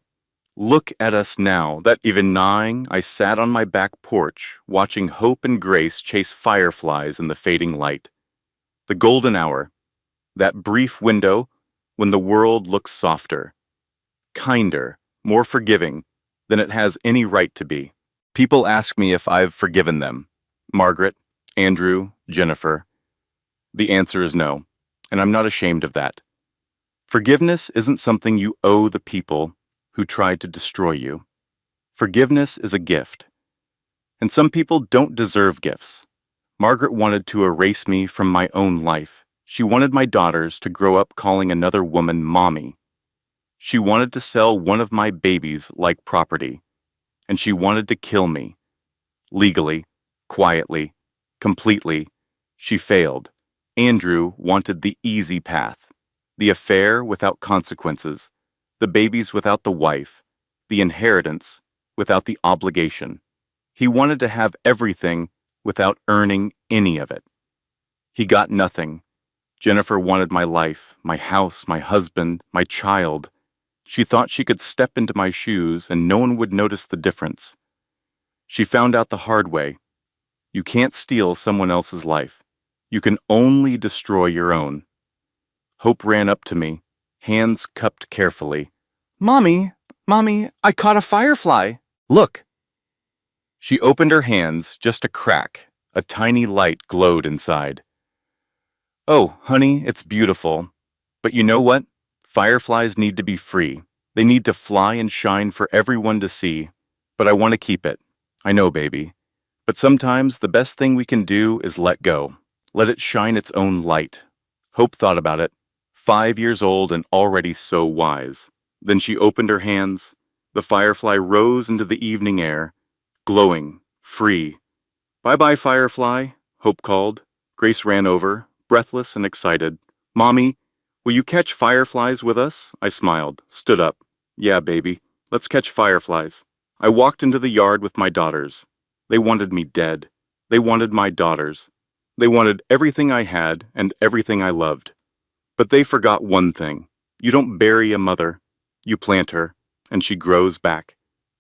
Look at us now. That evening, I sat on my back porch, watching Hope and Grace chase fireflies in the fading light. The golden hour. That brief window when the world looks softer, kinder, more forgiving than it has any right to be. People ask me if I've forgiven them. Margaret, Andrew, Jennifer. The answer is no, and I'm not ashamed of that. Forgiveness isn't something you owe the people who tried to destroy you. Forgiveness is a gift. And some people don't deserve gifts. Margaret wanted to erase me from my own life. She wanted my daughters to grow up calling another woman mommy. She wanted to sell one of my babies like property. And she wanted to kill me. Legally, quietly, completely. She failed. Andrew wanted the easy path. The affair without consequences. The babies without the wife. The inheritance without the obligation. He wanted to have everything without earning any of it. He got nothing. Jennifer wanted my life, my house, my husband, my child. She thought she could step into my shoes and no one would notice the difference. She found out the hard way. You can't steal someone else's life. You can only destroy your own. Hope ran up to me, hands cupped carefully. Mommy, I caught a firefly. Look." She opened her hands, just a crack. A tiny light glowed inside. "Oh, honey, it's beautiful. But you know what? Fireflies need to be free. They need to fly and shine for everyone to see. But I want to keep it. I know, baby. But sometimes the best thing we can do is let go. Let it shine its own light. Hope thought about it. 5 years old and already so wise. Then she opened her hands. The firefly rose into the evening air, glowing, free. Bye-bye, firefly, Hope called. Grace ran over, breathless and excited. Mommy, will you catch fireflies with us? I smiled, stood up. Yeah, baby, let's catch fireflies. I walked into the yard with my daughters. They wanted me dead. They wanted my daughters. They wanted everything I had and everything I loved. But they forgot one thing. You don't bury a mother. You plant her, and she grows back.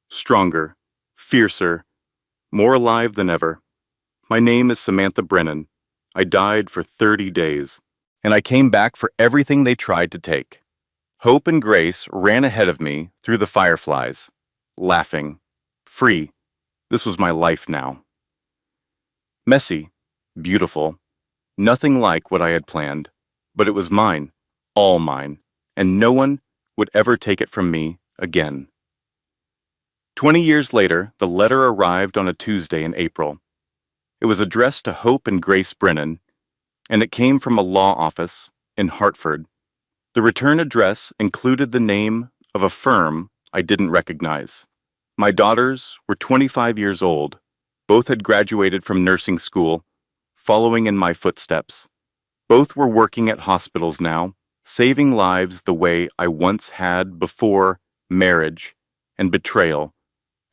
Stronger, fiercer, more alive than ever. My name is Samantha Brennan. I died for 30 days, and I came back for everything they tried to take. Hope and Grace ran ahead of me through the fireflies, laughing, free. This was my life now. Messy, beautiful, nothing like what I had planned, but it was mine, all mine, and no one would ever take it from me again. 20 years later, the letter arrived on a Tuesday in April. It was addressed to Hope and Grace Brennan, and it came from a law office in Hartford. The return address included the name of a firm I didn't recognize. My daughters were 25 years old. Both had graduated from nursing school, following in my footsteps. Both were working at hospitals now, saving lives the way I once had before marriage and betrayal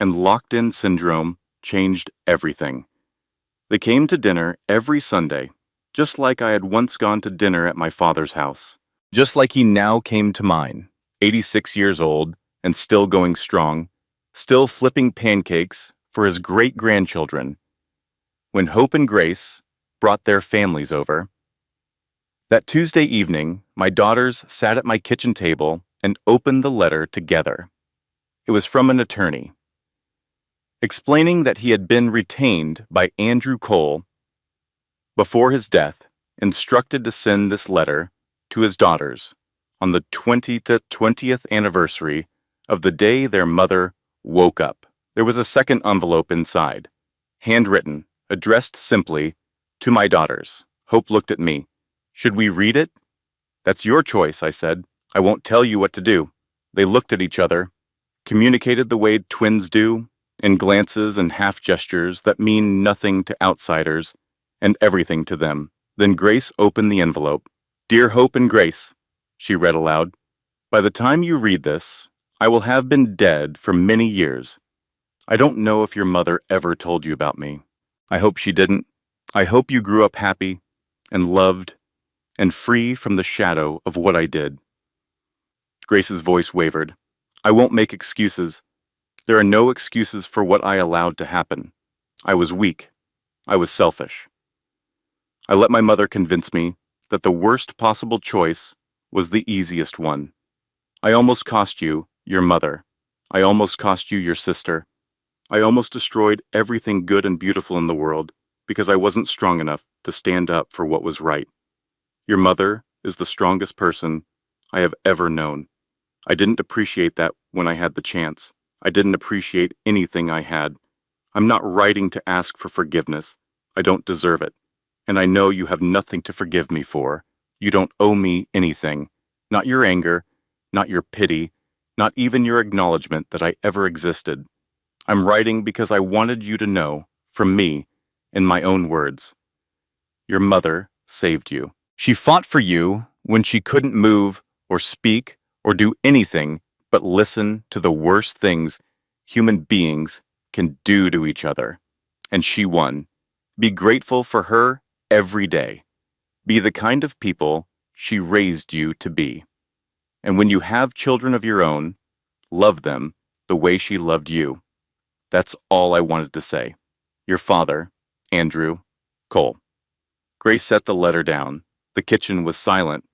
and locked-in syndrome changed everything. They came to dinner every Sunday, just like I had once gone to dinner at my father's house. Just like he now came to mine, 86 years old and still going strong, still flipping pancakes for his great-grandchildren. When Hope and Grace brought their families over, that Tuesday evening, my daughters sat at my kitchen table and opened the letter together. It was from an attorney, explaining that he had been retained by Andrew Cole before his death, instructed to send this letter to his daughters on the 20th anniversary of the day their mother woke up. There was a second envelope inside, handwritten, addressed simply to my daughters. Hope looked at me. Should we read it? That's your choice, I said. I won't tell you what to do. They looked at each other, communicated the way twins do, in glances and half gestures that mean nothing to outsiders and everything to them. Then Grace opened the envelope. Dear Hope and Grace, she read aloud, by the time you read this, I will have been dead for many years. I don't know if your mother ever told you about me. I hope she didn't. I hope you grew up happy and loved and free from the shadow of what I did. Grace's voice wavered. I won't make excuses. There are no excuses for what I allowed to happen. I was weak. I was selfish. I let my mother convince me that the worst possible choice was the easiest one. I almost cost you your mother. I almost cost you your sister. I almost destroyed everything good and beautiful in the world because I wasn't strong enough to stand up for what was right. Your mother is the strongest person I have ever known. I didn't appreciate that when I had the chance. I didn't appreciate anything I had. I'm not writing to ask for forgiveness. I don't deserve it. And I know you have nothing to forgive me for. You don't owe me anything. Not your anger, not your pity, not even your acknowledgement that I ever existed. I'm writing because I wanted you to know, from me, in my own words. Your mother saved you. She fought for you when she couldn't move or speak or do anything but listen to the worst things human beings can do to each other. And she won. Be grateful for her every day. Be the kind of people she raised you to be. And when you have children of your own, love them the way she loved you. That's all I wanted to say. Your father, Andrew Cole. Grace set the letter down. The kitchen was silent.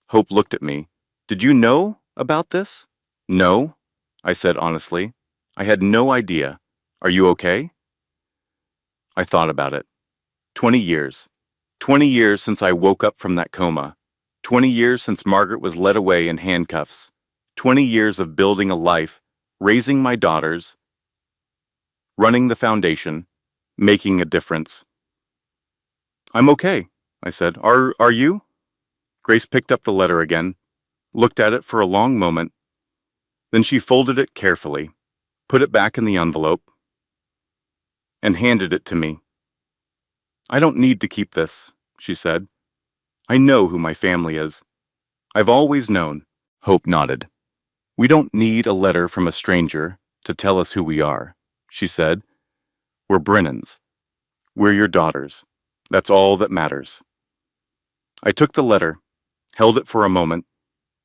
Hope looked at me. Did you know about this? No, I said honestly. I had no idea. Are you okay? I thought about it. 20 years. 20 years since I woke up from that coma. 20 years since Margaret was led away in handcuffs. 20 years of building a life, raising my daughters, running the foundation, making a difference. "I'm okay," I said. Are you?" Grace picked up the letter again, looked at it for a long moment. Then she folded it carefully, put it back in the envelope, and handed it to me. "I don't need to keep this," she said. "I know who my family is. I've always known." Hope nodded. "We don't need a letter from a stranger to tell us who we are," she said. "We're Brennans. We're your daughters. That's all that matters." I took the letter, held it for a moment,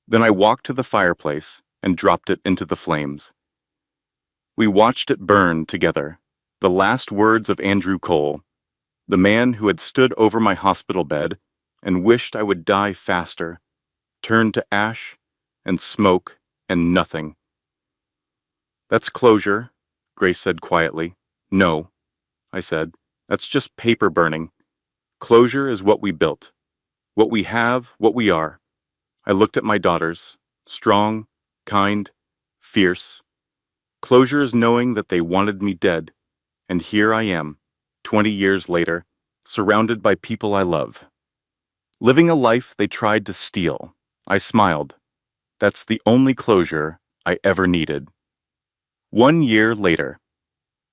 then I walked to the fireplace and dropped it into the flames. We watched it burn together, the last words of Andrew Cole, the man who had stood over my hospital bed and wished I would die faster, turned to ash and smoke and nothing. "That's closure," Grace said quietly. "No," I said. "That's just paper burning. Closure is what we built, what we have, what we are." I looked at my daughters, strong, kind, fierce. Closure is knowing that they wanted me dead, and here I am, 20 years later, surrounded by people I love. Living a life they tried to steal. I smiled. That's the only closure I ever needed. 1 year later,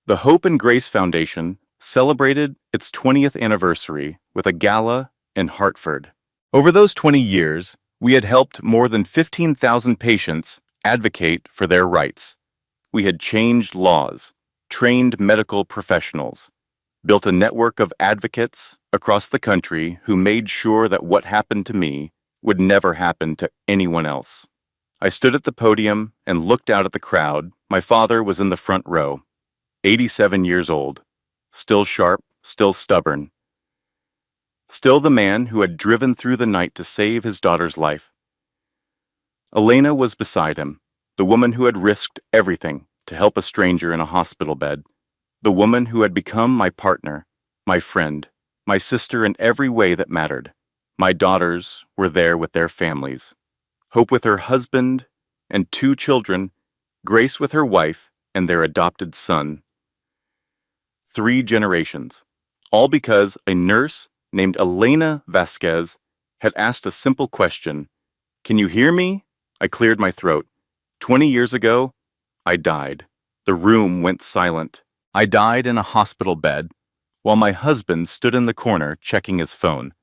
the Hope and Grace Foundation celebrated its 20th anniversary with a gala in Hartford. Over those 20 years, we had helped more than 15,000 patients advocate for their rights. We had changed laws, trained medical professionals, built a network of advocates across the country who made sure that what happened to me would never happen to anyone else. I stood at the podium and looked out at the crowd. My father was in the front row, 87 years old, still sharp, still stubborn. Still the man who had driven through the night to save his daughter's life. Elena was beside him, the woman who had risked everything to help a stranger in a hospital bed, the woman who had become my partner, my friend, my sister in every way that mattered. My daughters were there with their families. Hope with her husband and 2 children, Grace with her wife and their adopted son. 3 generations, all because a nurse named Elena Vasquez had asked a simple question. "Can you hear me?" I cleared my throat. 20 years ago, I died. The room went silent. I died in a hospital bed, while my husband stood in the corner checking his phone.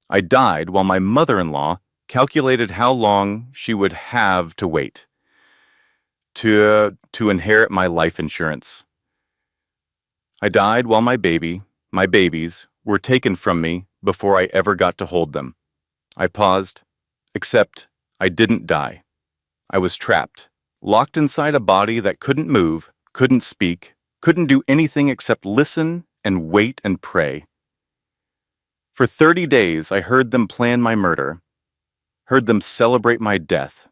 I died while my mother-in-law calculated how long she would have to wait to inherit my life insurance. I died while my babies, were taken from me before I ever got to hold them. I paused, except I didn't die. I was trapped, locked inside a body that couldn't move, couldn't speak, couldn't do anything except listen and wait and pray. For 30 days, I heard them plan my murder, heard them celebrate my death,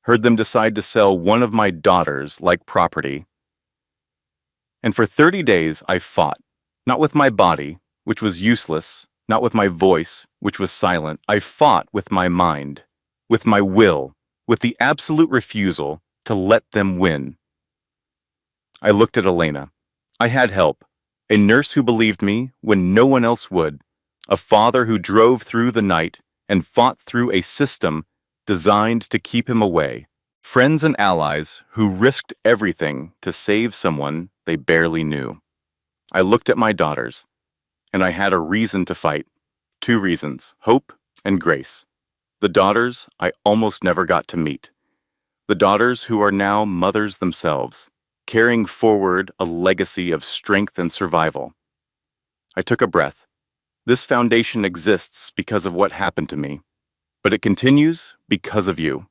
heard them decide to sell one of my daughters like property. And for 30 days, I fought, not with my body, which was useless, not with my voice, which was silent. I fought with my mind, with my will, with the absolute refusal to let them win. I looked at Elena. I had help, a nurse who believed me when no one else would, a father who drove through the night and fought through a system designed to keep him away, friends and allies who risked everything to save someone they barely knew. I looked at my daughters, and I had a reason to fight. 2 reasons, Hope and Grace. The daughters I almost never got to meet. The daughters who are now mothers themselves, carrying forward a legacy of strength and survival. I took a breath. This foundation exists because of what happened to me, but it continues because of you.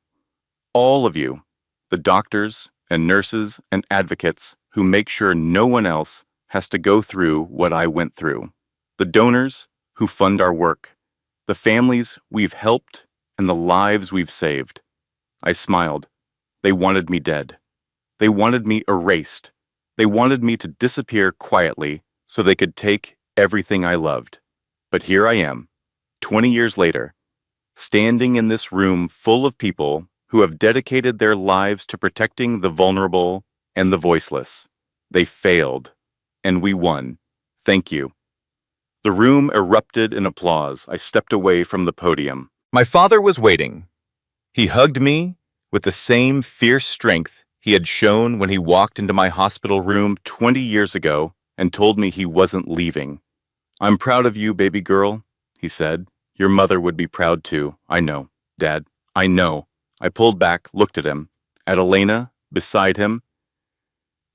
All of you, the doctors and nurses and advocates who make sure no one else has to go through what I went through. The donors who fund our work, the families we've helped, and the lives we've saved. I smiled. They wanted me dead. They wanted me erased. They wanted me to disappear quietly so they could take everything I loved. But here I am, 20 years later, standing in this room full of people who have dedicated their lives to protecting the vulnerable and the voiceless. They failed. And we won. Thank you." The room erupted in applause. I stepped away from the podium. My father was waiting. He hugged me with the same fierce strength he had shown when he walked into my hospital room 20 years ago and told me he wasn't leaving. "I'm proud of you, baby girl," he said. "Your mother would be proud too. I know, Dad. I know." I pulled back, looked at him, at Elena, beside him,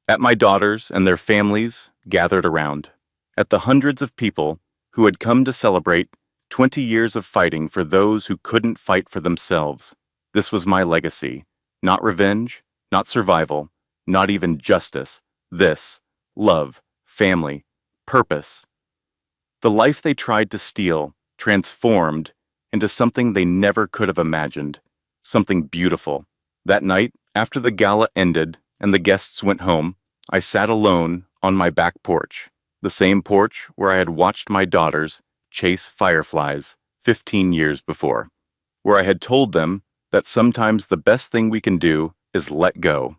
at my daughters and their families gathered around, at the hundreds of people who had come to celebrate 20 years of fighting for those who couldn't fight for themselves. This was my legacy. Not revenge, not survival, not even justice. This, love, family, purpose. The life they tried to steal transformed into something they never could have imagined, something beautiful. That night, after the gala ended and the guests went home, I sat alone on my back porch, the same porch where I had watched my daughters chase fireflies 15 years before, where I had told them that sometimes the best thing we can do is let go.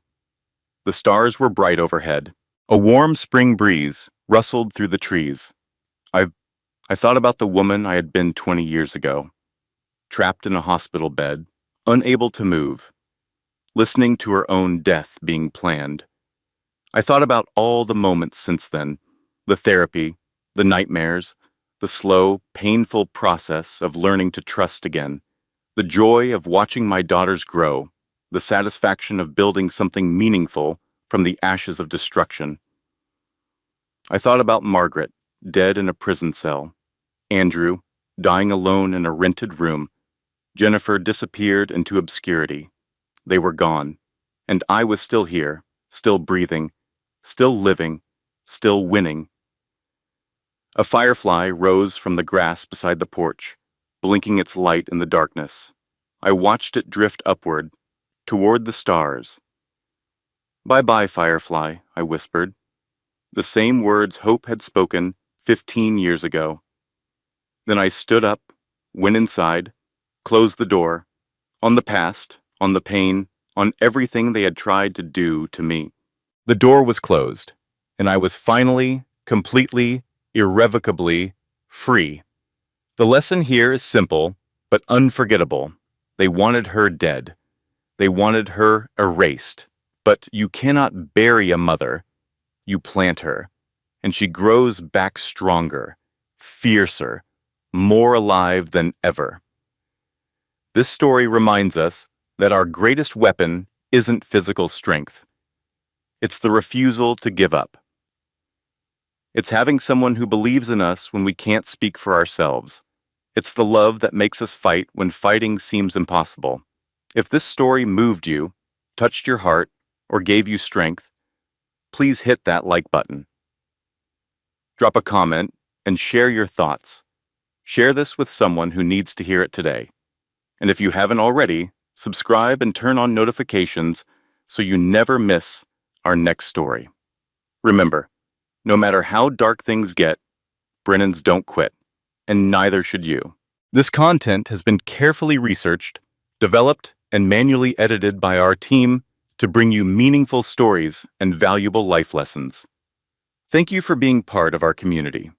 The stars were bright overhead. A warm spring breeze rustled through the trees. I thought about the woman I had been 20 years ago, trapped in a hospital bed, unable to move, listening to her own death being planned. I thought about all the moments since then, the therapy, the nightmares, the slow, painful process of learning to trust again, the joy of watching my daughters grow, the satisfaction of building something meaningful from the ashes of destruction. I thought about Margaret, dead in a prison cell, Andrew, dying alone in a rented room. Jennifer disappeared into obscurity. They were gone, and I was still here, still breathing, still living, still winning. A firefly rose from the grass beside the porch, blinking its light in the darkness. I watched it drift upward, toward the stars. "Bye-bye, firefly," I whispered. The same words Hope had spoken 15 years ago. Then I stood up, went inside, closed the door, on the past, on the pain, on everything they had tried to do to me. The door was closed, and I was finally, completely, irrevocably free. The lesson here is simple, but unforgettable. They wanted her dead. They wanted her erased. But you cannot bury a mother. You plant her, and she grows back stronger, fiercer, more alive than ever. This story reminds us that our greatest weapon isn't physical strength. It's the refusal to give up. It's having someone who believes in us when we can't speak for ourselves. It's the love that makes us fight when fighting seems impossible. If this story moved you, touched your heart, or gave you strength, please hit that like button. Drop a comment and share your thoughts. Share this with someone who needs to hear it today. And if you haven't already, subscribe and turn on notifications so you never miss our next story. Remember, no matter how dark things get, Brennans don't quit, and neither should you. This content has been carefully researched, developed, and manually edited by our team to bring you meaningful stories and valuable life lessons. Thank you for being part of our community.